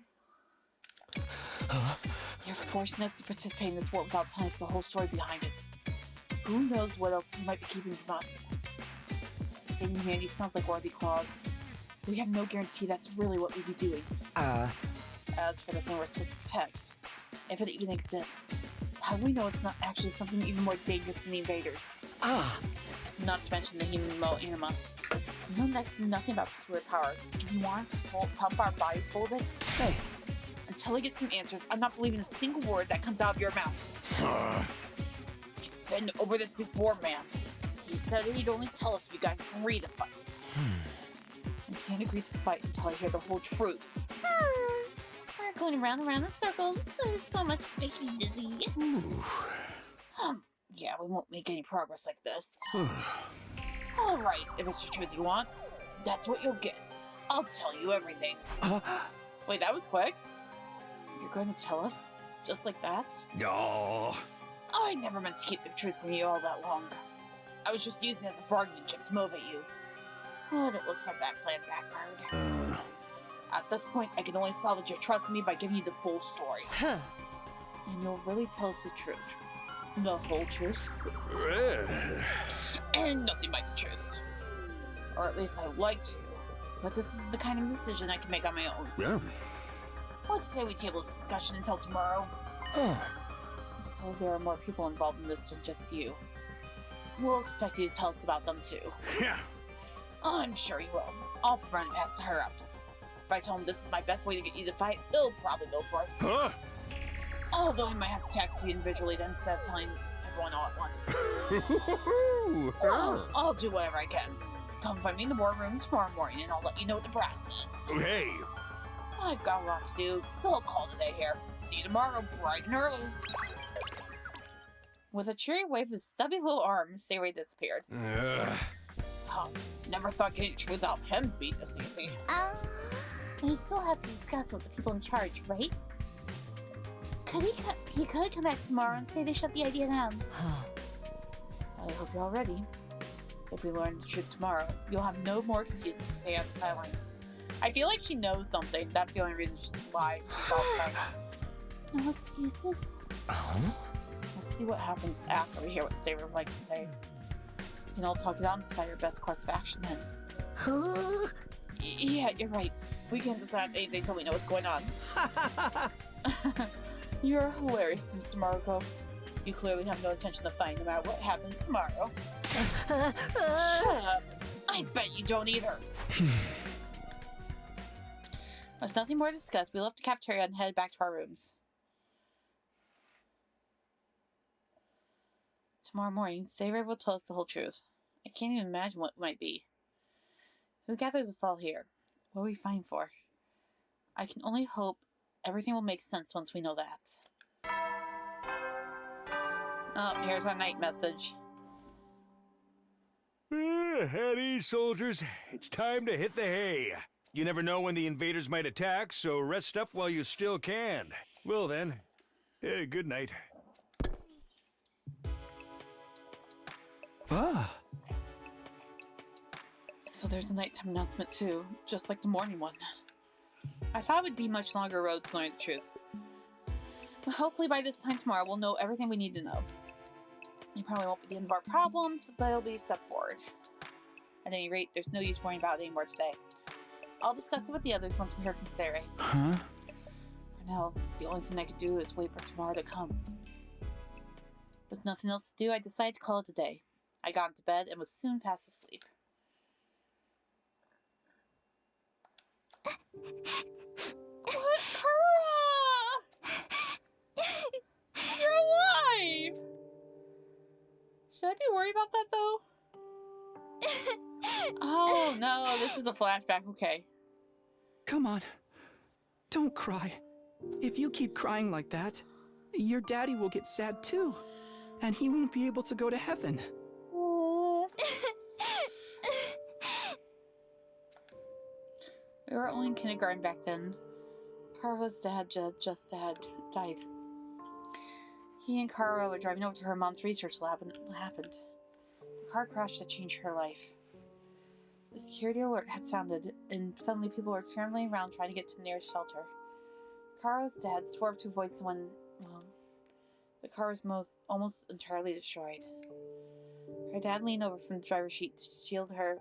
You're forcing us to participate in this war without telling us the whole story behind it. Who knows what else you might be keeping from us? Saving humanity sounds like worthy clause. We have no guarantee that's really what we'd be doing. As for the thing we're supposed to protect, if it even exists, how do we know it's not actually something even more dangerous than the invaders? Not to mention the Himo Anima. You know next to nothing about this weird power, and you want us to pump our bodies full of it? Hey. Until I get some answers, I'm not believing a single word that comes out of your mouth. You've been over this before, ma'am. He said he'd only tell us if you guys agree to fight. I can't agree to fight until I hear the whole truth. We're going round and round in circles. So much just makes me dizzy. Yeah, we won't make any progress like this. Alright, if it's the truth you want, that's what you'll get. I'll tell you everything. Wait, that was quick? You're going to tell us? Just like that? No. I never meant to keep the truth from you all that long. I was just using it as a bargaining chip to motivate you. But it looks like that plan backfired. At this point, I can only salvage your trust in me by giving you the full story. And you'll really tell us the truth. The whole truth. And nothing but the truth. Or at least I would like to. But this is the kind of decision I can make on my own. Yeah. Let's say we table this discussion until tomorrow. So there are more people involved in this than just you. We'll expect you to tell us about them too. Yeah. I'm sure you will. I'll run it past the higher-ups. If I tell them this is my best way to get you to fight, they'll probably go for it. Although I might have to tackle you individually then instead of telling everyone all at once. I'll do whatever I can. Come find me in the boardroom tomorrow morning and I'll let you know what the brass says. Okay. I've got a lot to do, so I'll call today here. See you tomorrow, bright and early. With a cheery wave of his stubby little arm, Serei disappeared. Never thought getting the truth out of him would be this easy. And he still has to discuss with the people in charge, right? He could come back tomorrow and say they shut the idea down. I hope you're all ready. If we learn the truth tomorrow, you'll have no more excuse to stay on the sidelines. I feel like she knows something. That's the only reason why she's all fighting. No excuses? We'll see what happens after we hear what Serei likes to say. You can all talk it out and decide your best course of action then. Yeah, you're right. We can't decide anything until we know what's going on. You're hilarious, Mr. Marco. You clearly have no intention of fighting no matter what happens tomorrow. Shut up. I bet you don't either. There's nothing more to discuss. We left the cafeteria and headed back to our rooms. Tomorrow morning, Serei will tell us the whole truth. I can't even imagine what it might be. Who gathers us all here? What are we fighting for? I can only hope everything will make sense once we know that. Oh, here's our night message. At ease, soldiers. It's time to hit the hay. You never know when the invaders might attack, so rest up while you still can. Well then, good night. So there's a nighttime announcement too, just like the morning one. I thought it would be much longer road to learn the truth. But hopefully by this time tomorrow we'll know everything we need to know. It probably won't be the end of our problems, but it'll be a step forward. At any rate, there's no use worrying about it anymore today. I'll discuss it with the others once we hear from Serei. For now, the only thing I could do is wait for tomorrow to come. With nothing else to do, I decided to call it a day. I got into bed and was soon fast asleep. What? Kara! You're alive! Should I be worried about that, though? Oh, no, this is a flashback. Okay. Come on. Don't cry. If you keep crying like that, your daddy will get sad too. And he won't be able to go to heaven. We were only in kindergarten back then. Kara's dad just had died. He and Kara were driving over to her mom's research lab when it happened. The car crash that changed her life. The security alert had sounded, and suddenly people were scrambling around trying to get to the nearest shelter. Kara's dad swerved to avoid someone. Well, the car was almost entirely destroyed. Her dad leaned over from the driver's seat to shield her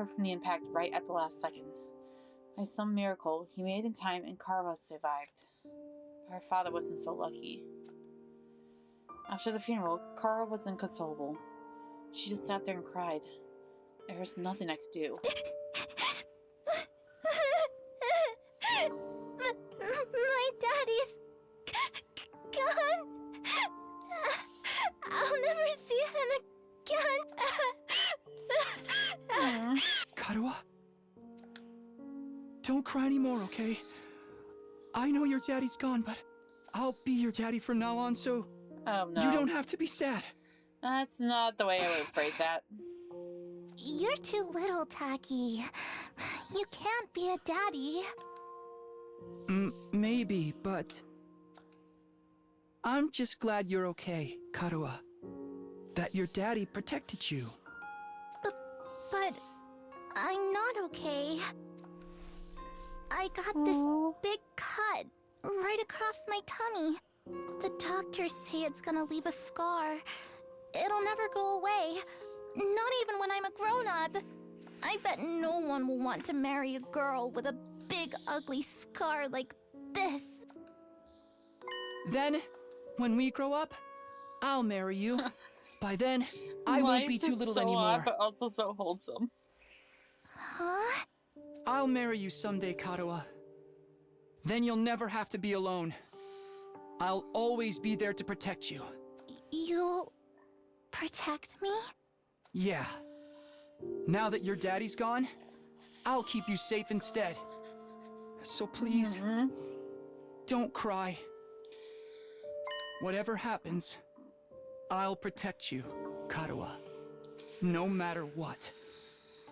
from the impact right at the last second. By some miracle, he made it in time and Kara survived. But her father wasn't so lucky. After the funeral, Kara was inconsolable. She just sat there and cried. There was nothing I could do. don't cry anymore, okay? I know your daddy's gone, but I'll be your daddy from now on, so Oh no. you don't have to be sad. That's not the way I would phrase that. You're too little, Taki. You can't be a daddy. Maybe, but I'm just glad you're okay, Karua. That your daddy protected you. But I'm not okay. I got this big cut right across my tummy. The doctors say it's gonna leave a scar. It'll never go away. Not even when I'm a grown-up. I bet no one will want to marry a girl with a big ugly scar like this. Then, when we grow up, I'll marry you. By then, I won't be too little so anymore. odd, but also so wholesome. Huh? I'll marry you someday, Karua. Then you'll never have to be alone. I'll always be there to protect you. You'll protect me? Yeah. Now that your daddy's gone, I'll keep you safe instead. So please, don't cry. Whatever happens, I'll protect you, Karua. No matter what.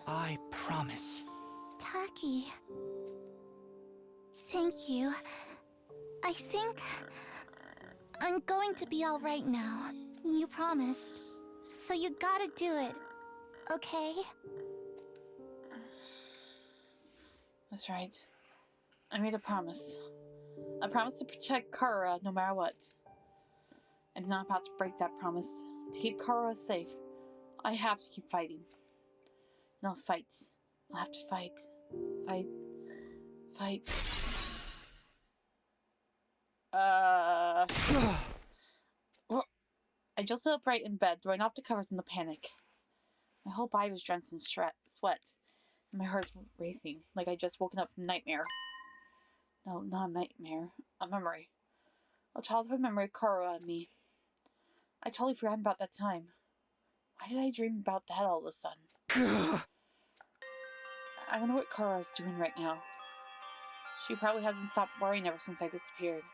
I promise. Taki. Thank you. I think I'm going to be all right now. You promised. So you gotta do it. Okay? That's right. I made a promise. A promise to protect Kara no matter what. I'm not about to break that promise. To keep Kara safe, I have to keep fighting. And I'll fight. I'll have to fight. Fight. I jolted upright in bed, throwing off the covers in the panic. My whole body was drenched in sweat, and my heart's racing, like I'd just woken up from a nightmare. No, not a nightmare. A memory. A childhood memory of Kara and me. I totally forgot about that time. Why did I dream about that all of a sudden? I wonder what Kara is doing right now. She probably hasn't stopped worrying ever since I disappeared.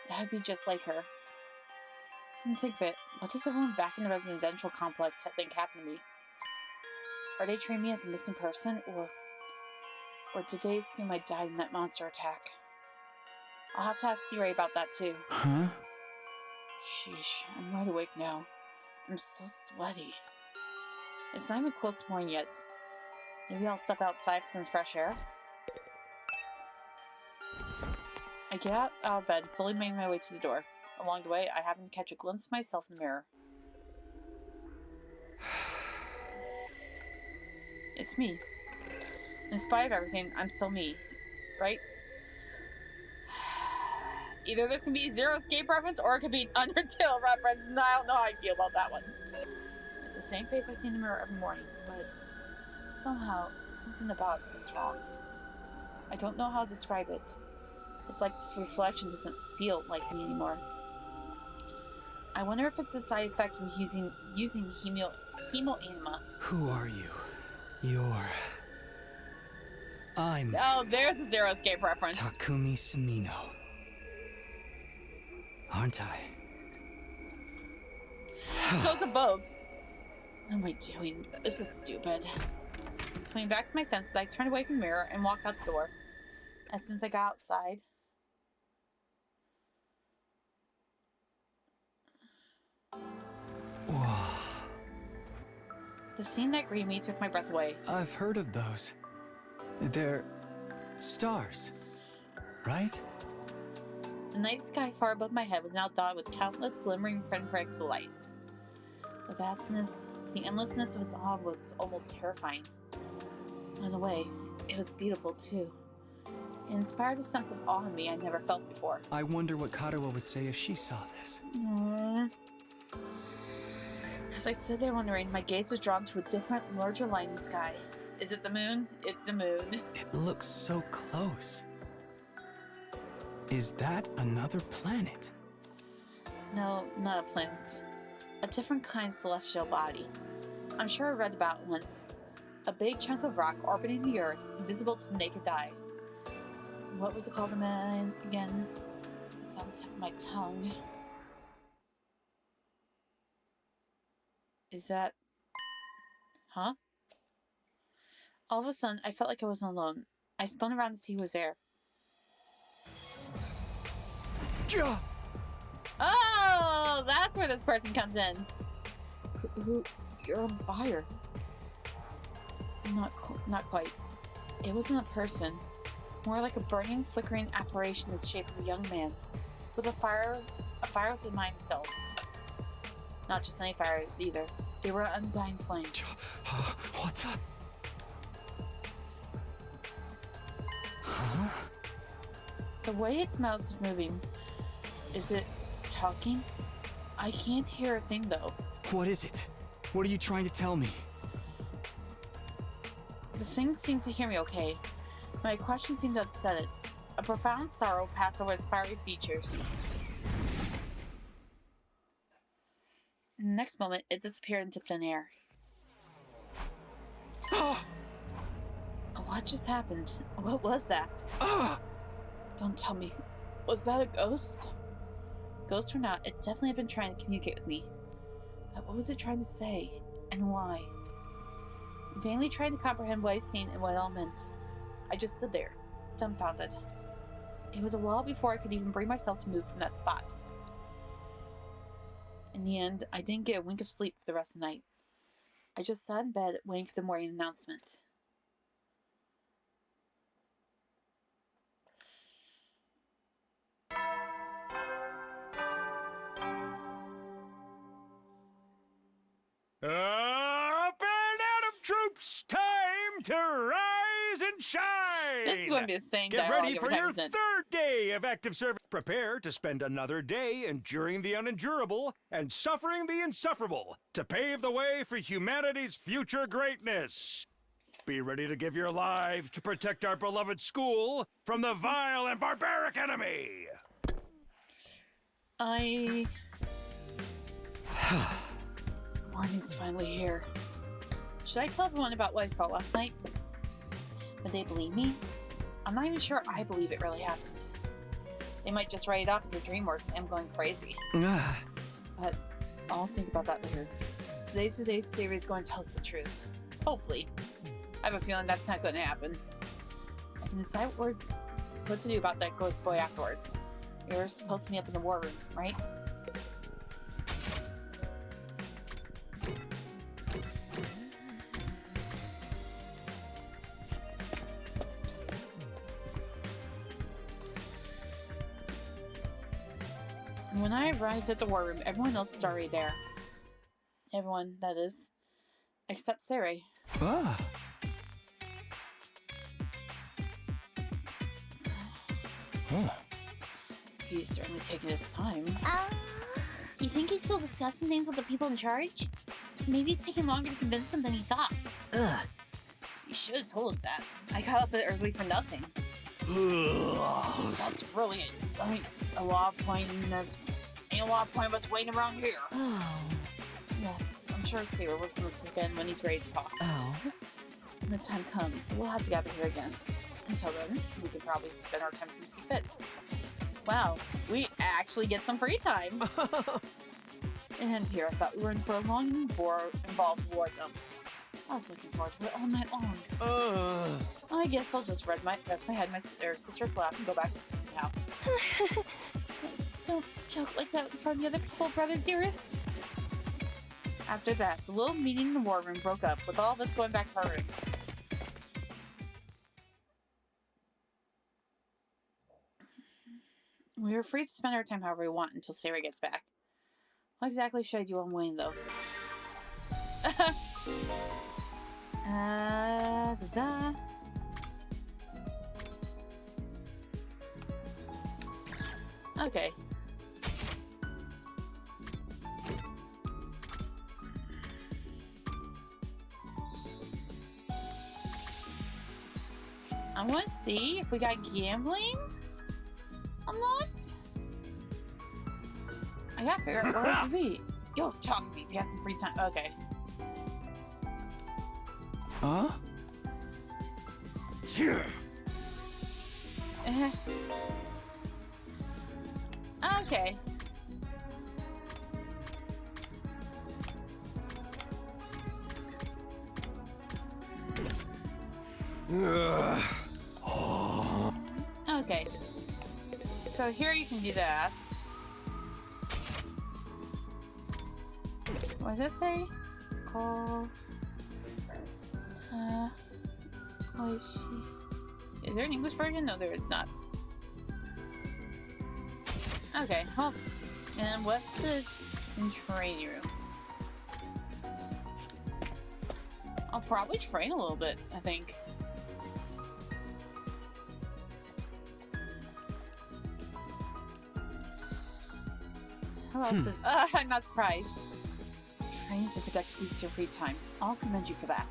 That'd be just like her. Come to think of it, what does everyone back in the residential complex think happened to me? Are they treating me as a missing person, or did they assume I died in that monster attack? I'll have to ask Serei about that too. Huh? Sheesh, I'm wide awake now. I'm so sweaty. It's not even close to morning yet. Maybe I'll step outside for some fresh air? I get out of bed, slowly making my way to the door. Along the way, I happen to catch a glimpse of myself in the mirror. It's me. In spite of everything, I'm still me. Right? Either this can be a Zero Escape reference, or it could be an Undertale reference, and I don't know how I feel about that one. It's the same face I see in the mirror every morning, but somehow, something about it seems wrong. I don't know how to describe it. It's like this reflection doesn't feel like me anymore. I wonder if it's a side effect of using hemo-anima. Who are you? I'm... Oh, there's a Zero Escape reference. Takumi Sumino. Aren't I? So it's a both. What am I doing? This is stupid. Coming back to my senses, I turned away from the mirror and walked out the door. As soon as I got outside... Whoa. The scene that greeted me took my breath away. I've heard of those. They're... stars, right? The night sky far above my head was now dotted with countless glimmering pinpricks of light. The vastness, the endlessness of its awe was almost terrifying. In a way, it was beautiful too. It inspired a sense of awe in me I never felt before. I wonder what Karua would say if she saw this. As I stood there wondering, my gaze was drawn to a different, larger line in the sky. Is it the moon? It's the moon. It looks so close. Is that another planet? No, not a planet. A different kind of celestial body. I'm sure I read about it once. A big chunk of rock orbiting the Earth, invisible to the naked eye. What was it called again? It's on the tip of my tongue. Is that... Huh? All of a sudden, I felt like I wasn't alone. I spun around to see who was there. Oh, that's where this person comes in. Who? You're on fire. Not quite. It wasn't a person. More like a burning, flickering apparition in the shape of a young man. With a fire within mind itself. Not just any fire, either. They were undying flames. What the? Huh? The way its mouth is moving. Is it talking? I can't hear a thing, though. What is it? What are you trying to tell me? The thing seemed to hear me okay. My question seemed to upset it. A profound sorrow passed over its fiery features. In the next moment, it disappeared into thin air. What just happened? What was that? Don't tell me. Was that a ghost? Ghost or not, it definitely had been trying to communicate with me. But what was it trying to say? And why? Vainly trying to comprehend what I'd seen and what it all meant. I just stood there, dumbfounded. It was a while before I could even bring myself to move from that spot. In the end, I didn't get a wink of sleep for the rest of the night. I just sat in bed waiting for the morning announcement. Up and out of troops, time to rise and shine! This is going to be the same Get dialogue ready for every time your it's in. third day of active service. Prepare to spend another day enduring the unendurable and suffering the insufferable to pave the way for humanity's future greatness. Be ready to give your lives to protect our beloved school from the vile and barbaric enemy. Morning's finally here. Should I tell everyone about what I saw last night? Would they believe me? I'm not even sure I believe it really happened. They might just write it off as a dream or I'm going crazy. But I'll think about that later. Today's the day Serei's going to tell us the truth. Hopefully. I have a feeling that's not going to happen. I can decide what to do about that ghost boy afterwards. You're supposed to meet up in the war room, right? When I arrived at the war room, everyone else was already there. Everyone, that is. Except Serei. He's certainly taking his time. You think he's still discussing things with the people in charge? Maybe it's taking longer to convince them than he thought. You should have told us that. I got up a bit early for nothing. That's really it. I mean, a lot of point of us waiting around here. Oh. Yes, I'm sure Serei will listen again when he's ready to talk. Oh. When the time comes, we'll have to gather here again. Until then, we can probably spend our time as we see fit. Wow, we actually get some free time. And here I thought we were in for a long and involved war with them. I was looking forward to it all night long. I guess I'll just rest my head in my sister's lap and go back to sleep now. Don't joke like that in front of the other people, brother dearest. After that, the little meeting in the war room broke up, with all of us going back to our rooms. We were free to spend our time however we want until Serei gets back. What exactly should I do on Wayne, though? Okay. I want to see if we got gambling unlocked. I gotta figure out where it could be. Yo, talk to me if you have some free time. Okay. Huh? Okay. Okay. So here you can do that. What does it say? Call. Is there an English version? No, there is not. Okay, well, and what's the training room? I'll probably train a little bit, I think. Who else is? I'm not surprised. Trains to protect use your free time. I'll commend you for that.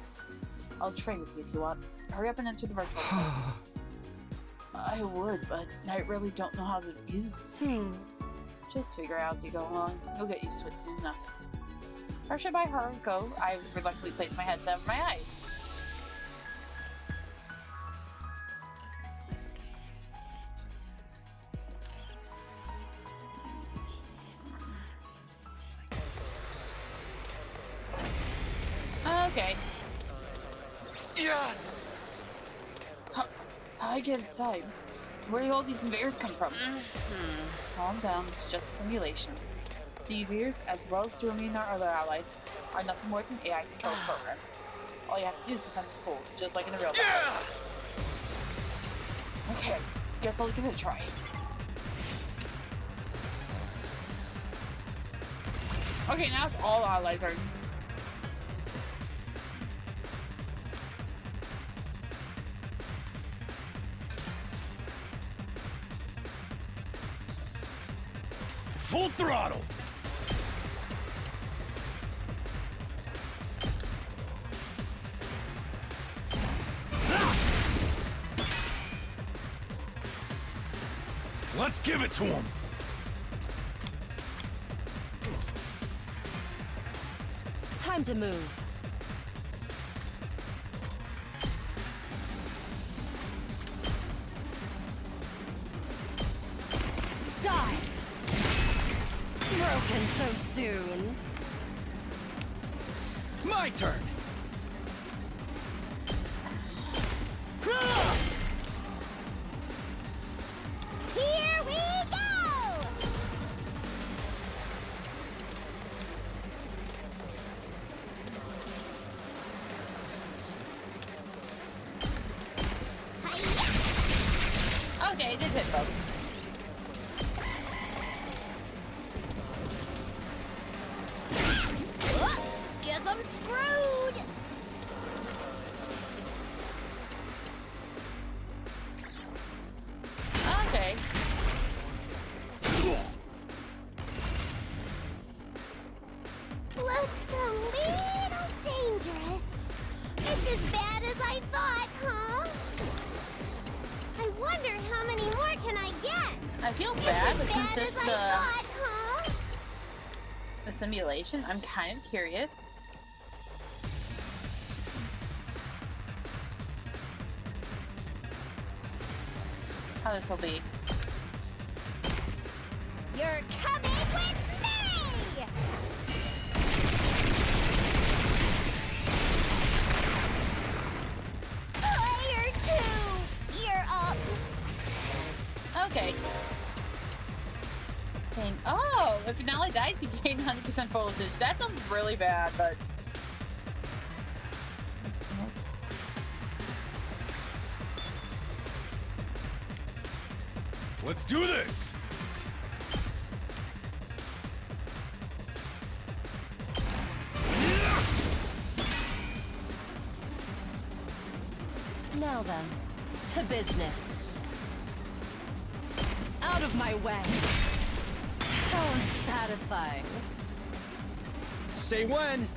I'll train with you if you want. Hurry up and enter the virtual space. I would, but I really don't know how to use this. Just figure out as you go along. You'll get used to it soon enough. Pressured by Haruko, I reluctantly placed my headset over my eyes. Okay. Yeah. I get inside. Where do all these invaders come from? Calm down, it's just a simulation. The invaders, as well as Jeremy and our other allies, are nothing more than AI-controlled programs. All you have to do is defend the school, just like in the real battle. Okay, guess I'll give it a try. Okay, now it's all allies are... Full throttle! Let's give it to him! Time to move. Die! Broken so soon. My turn! Here we go! Okay, it did hit both. Guess I'm screwed! Okay. Looks a little dangerous. It's as bad as I thought, huh? I wonder how many more can I get? I feel bad, but As since bad it's as I thought, huh? a simulation, I'm kind of curious. How this will be. You're coming with me! Player 2, you're up. Okay. Dang. Oh, if Finale dies, you gain 100% voltage. That sounds really bad, but... Let's do this! Now then, to business. Out of my way. How unsatisfying. Say when!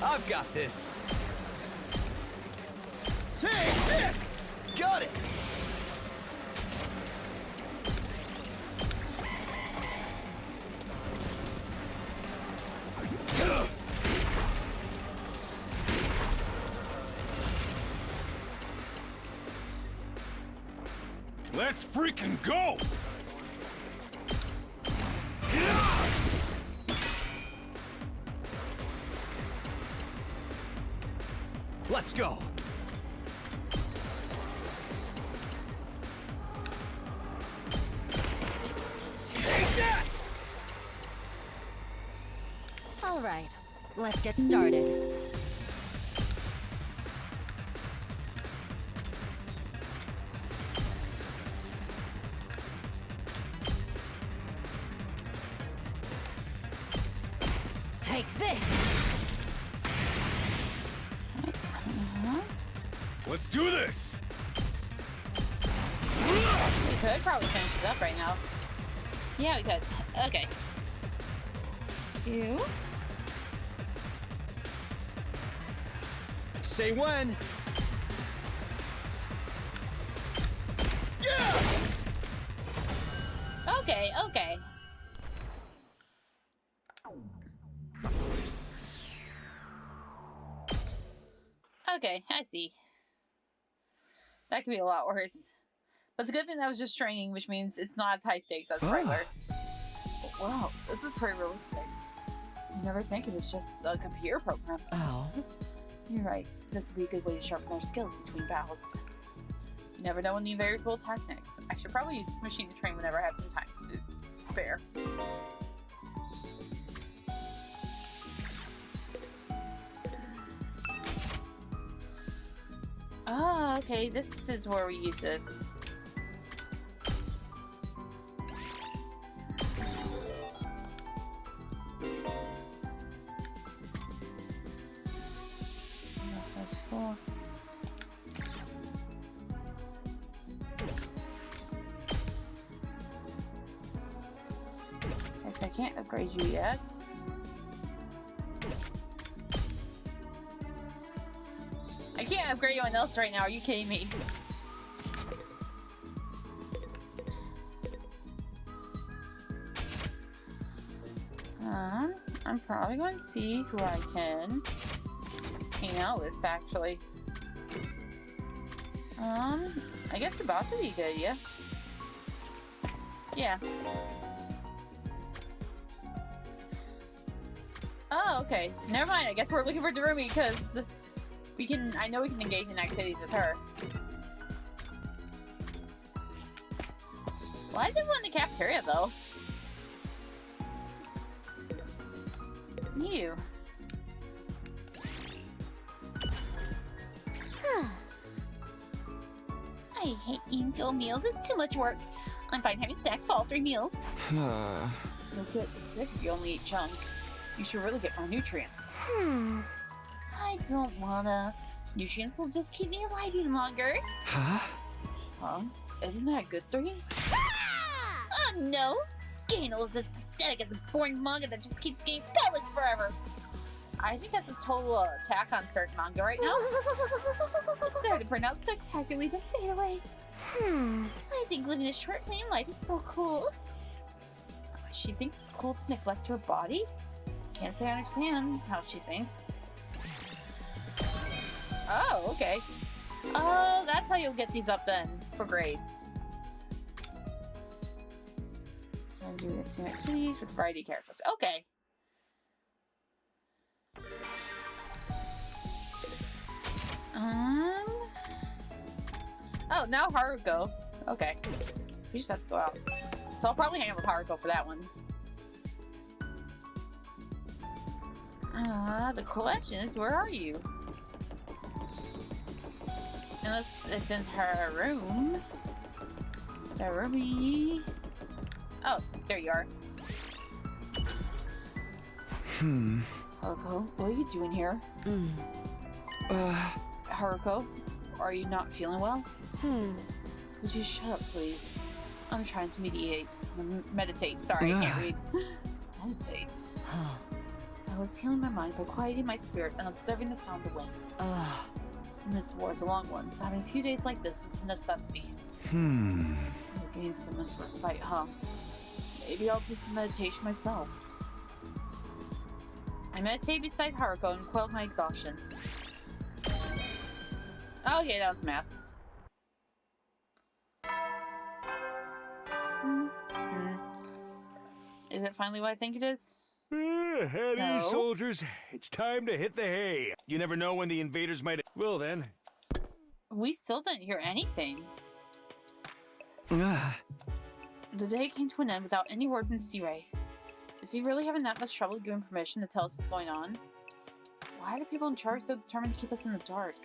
I've got this. Take this! Got it! Let's freaking go! Let's go! Take that! All right, let's get started. Take this! Let's do this! We could probably finish this up right now. Yeah, we could. Okay. 2. Say when. Okay, okay. Okay, I see. That could be a lot worse. But it's a good thing that was just training, which means it's not as high stakes as regular. Wow, this is pretty realistic. You never think it was just a computer program. Oh. You're right. This would be a good way to sharpen our skills between battles. You never know when the invaders will attack next. I should probably use this machine to train whenever I have some time to spare. Ah, okay, this is where we use this. That's cool. Guess I can't upgrade you yet. I can't upgrade anyone else right now, are you kidding me? I'm probably going to see who I can hang out with, actually. I guess the boss would be a good idea. Yeah. Oh, okay. Never mind, I guess we're looking for Darumi, because I know we can engage in activities with her. Why is everyone in the cafeteria, though? You. I hate eating full meals. It's too much work. I'm fine having snacks for all 3 meals. You'll get sick if you only eat junk. You should really get more nutrients. I don't wanna. Nutrients will just keep me alive even longer. Huh? Huh? Isn't that a good thing? Oh no! Gainal is as pathetic as a boring manga that just keeps getting published forever. I think that's a total attack on certain manga right now. It's starting to burn out spectacularly, then fade away. I think living a short lame life is so cool. She thinks it's cool to neglect her body? Can't say I understand how she thinks. Oh, okay. Oh, that's how you'll get these up then, for grades. And do the activities with variety of characters. Okay. Oh, now Haruko. Okay. We just have to go out. So I'll probably hang out with Haruko for that one. The question is, where are you? Unless it's in her room. Darumi. Oh, there you are. Haruko, what are you doing here? Haruko, are you not feeling well? Could you shut up, please? I'm trying to meditate. Sorry, I can't read. Meditate? I was healing my mind by quieting my spirit and observing the sound of the wind. And this war is a long one, so having a few days like this is a necessity. You'll gain some mental respite, huh? Maybe I'll do some meditation myself. I meditate beside Haruko and quelled my exhaustion. Okay, that was math. Is it finally what I think it is? At No. ease, soldiers. It's time to hit the hay. You never know when the invaders might... Well, then. We still didn't hear anything. Ah, The day came to an end without any word from Serei. Is he really having that much trouble giving permission to tell us what's going on? Why are the people in charge so determined to keep us in the dark?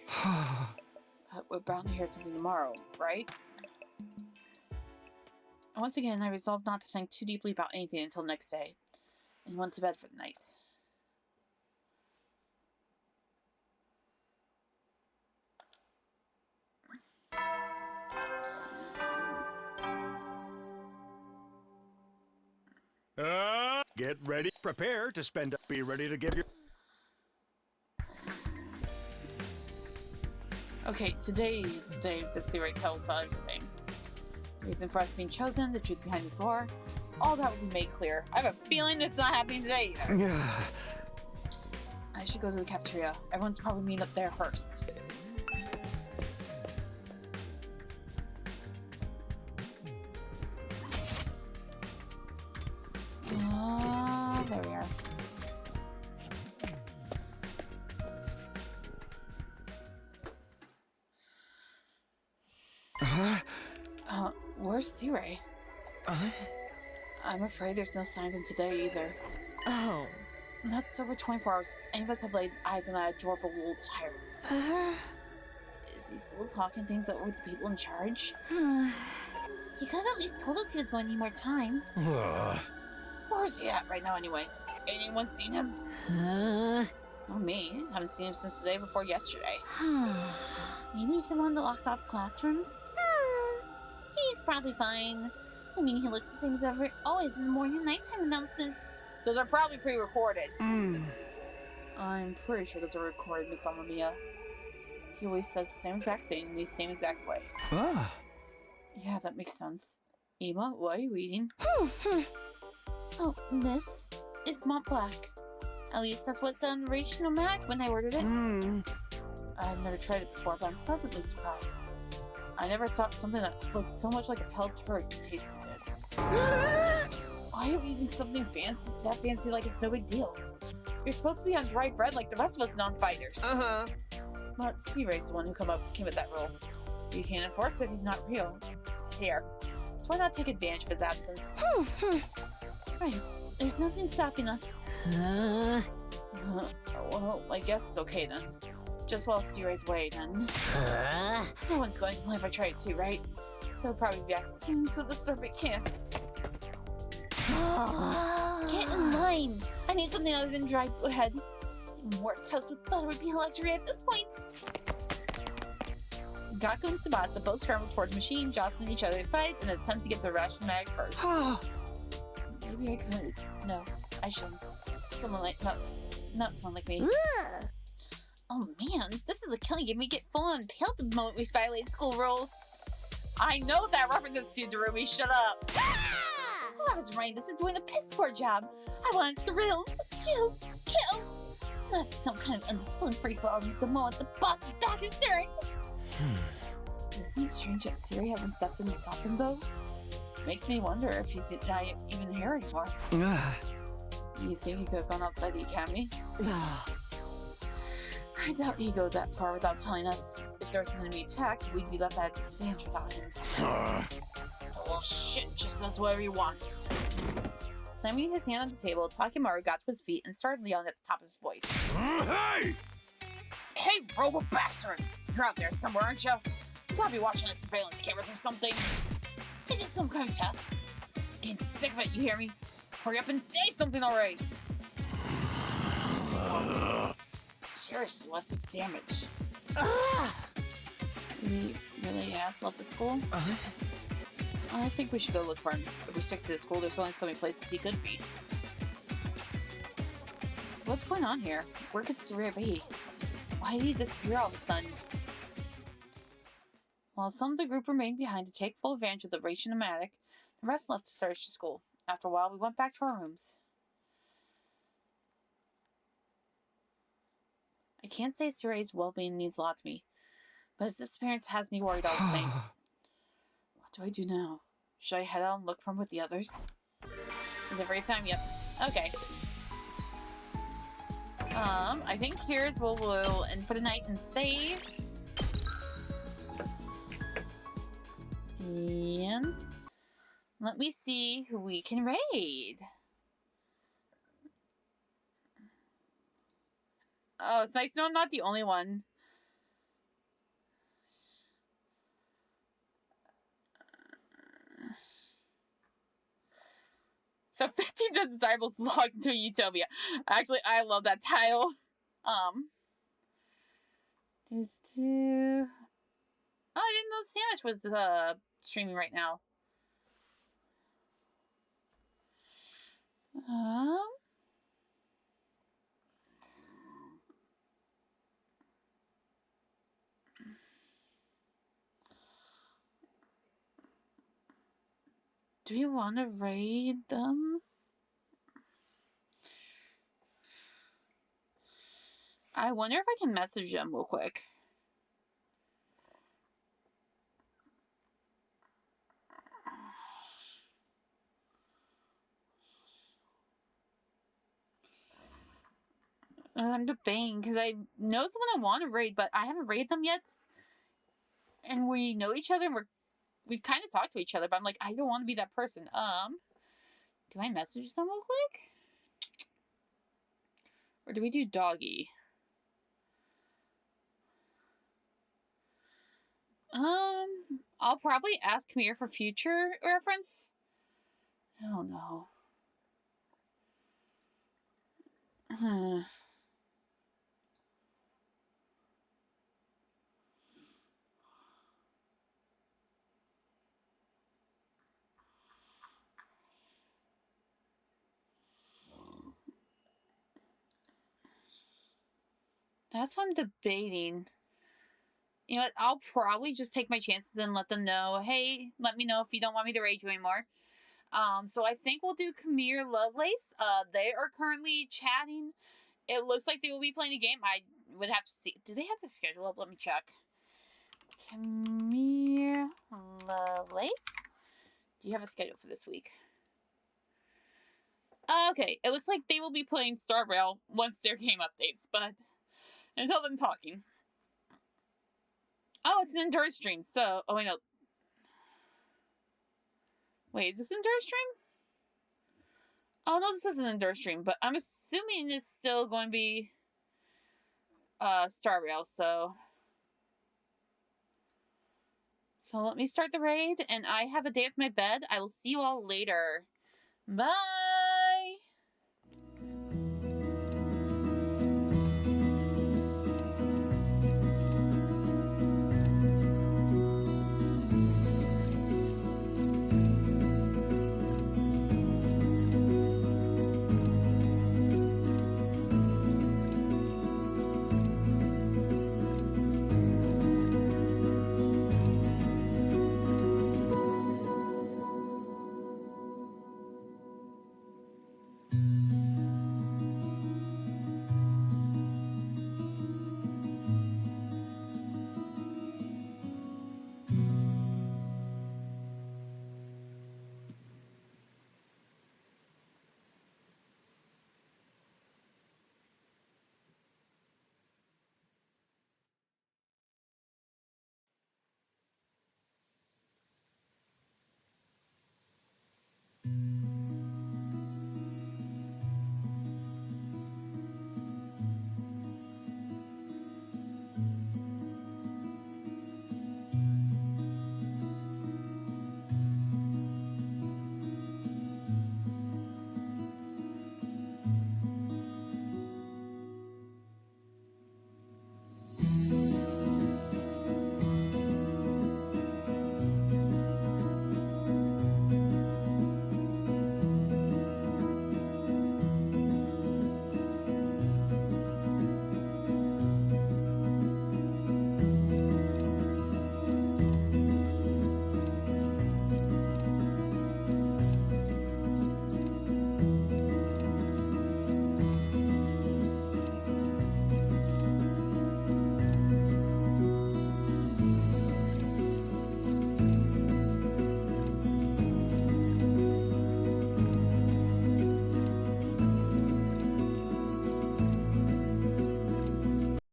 We're bound to hear something tomorrow, right? Once again, I resolved not to think too deeply about anything until next day, and went to bed for the night. Get ready. Prepare to spend... Be ready to give your... Okay, today's the day that Serei tells us everything. The reason for us being chosen, the truth behind this war, all that will be made clear. I have a feeling it's not happening today either. I should go to the cafeteria. Everyone's probably meeting up there first. There we are. Where's Serei? I'm afraid there's no sign of him today either. Oh. That's over 24 hours since any of us have laid eyes on that adorable little tyrant. Is he still talking things over with the people in charge? He could have at least told us he was going to need more time. Where's he at right now anyway? Anyone seen him? Not me. Haven't seen him since the day before yesterday. Maybe he's in one of the locked off classrooms? He's probably fine. I mean, he looks the same as ever, always in the morning and nighttime announcements. Those are probably pre-recorded. I'm pretty sure those are recorded, Miss Amamiya. He always says the same exact thing in the same exact way. Yeah, that makes sense. Ema, what are you eating? Oh, this is Mont Black. At least that's what's on the rational mag when I ordered it. I've never tried it before, but I'm pleasantly surprised. I never thought something that looked so much like a pale turd could taste so good. Why are you eating something that fancy like it's no big deal? You're supposed to be on dry bread like the rest of us non-fighters. But Serei's the one who came up with that rule. You can't enforce it if he's not real. Here. So why not take advantage of his absence? Right. There's nothing stopping us. Well, I guess it's okay then. Just while Serei's away then. No one's going to complain if I try it too, right? He'll probably be back soon, so the serpent can't. Get in line. I need something other than dry bread. More toast with butter would be a luxury at this point. Gaku and Tsubasa both scrambled towards the machine, jostling each other aside in an attempt to get the ration mag first. Maybe I could. No, I shouldn't. Someone like not someone like me. Oh man, this is a killing game. We get full on impaled the moment we violate school rules. I know that references to Darumi. Shut up. Well, I was writing this and doing a piss poor job. I wanted thrills, chills, kills. Not some kind of undisciplined free-for-all the moment the boss is back in Serei. Isn't it strange that Serei hasn't stepped in to stop him though? Makes me wonder if he's not even here anymore. You think he could have gone outside the academy? I doubt he'd go that far without telling us. If there was an enemy attack, we'd be left at a disadvantage without him. Oh shit, just does whatever he wants. Slamming his hand on the table, Takimaru got to his feet and started yelling at the top of his voice. Hey! Hey, robo-bastard! You're out there somewhere, aren't you? You gotta be watching the surveillance cameras or something. Is this some kind of test? Getting sick of it, you hear me? Hurry up and say something already! Seriously, what's his damage? He really has left the school? I think we should go look for him. If we stick to the school, there's only so many places he could be. What's going on here? Where could Serei be? Why did he disappear all of a sudden? While some of the group remained behind to take full advantage of the ration nomadic, the rest left to search the school. After a while, we went back to our rooms. I can't say Serei's well-being means a lot to me, but his disappearance has me worried all the same. What do I do now? Should I head out and look for him with the others? Is it raid time? Yep. Okay. I think here's where we'll end for the night and save. And let me see who we can raid. Oh, it's nice to know I'm not the only one. So 15 undesirables logged into Utopia. Actually, I love that title. Oh, I didn't know Sandwich was streaming right now. Do you want to raid them? I wonder if I can message them real quick. I'm debating because I know someone I want to raid, but I haven't raided them yet. And we know each other, and we've kind of talked to each other, but I'm like, I don't want to be that person. Do I message them real quick? Or do we do doggy? I'll probably ask Kamir for future reference. I don't know. That's what I'm debating. You know what? I'll probably just take my chances and let them know, hey, let me know if you don't want me to raid you anymore. So I think we'll do Kamir Lovelace. They are currently chatting. It looks like they will be playing a game. I would have to see. Do they have the schedule up? Let me check. Kamir Lovelace. Do you have a schedule for this week? Okay, it looks like they will be playing Star Rail once their game updates, but until then talking. Oh, it's an Endurance stream, so... Oh, wait, no. Wait, is this an Endurance stream? Oh, no, this is an Endurance stream, but I'm assuming it's still going to be Star Rail, so... So let me start the raid, and I have a day with my bed. I will see you all later. Bye!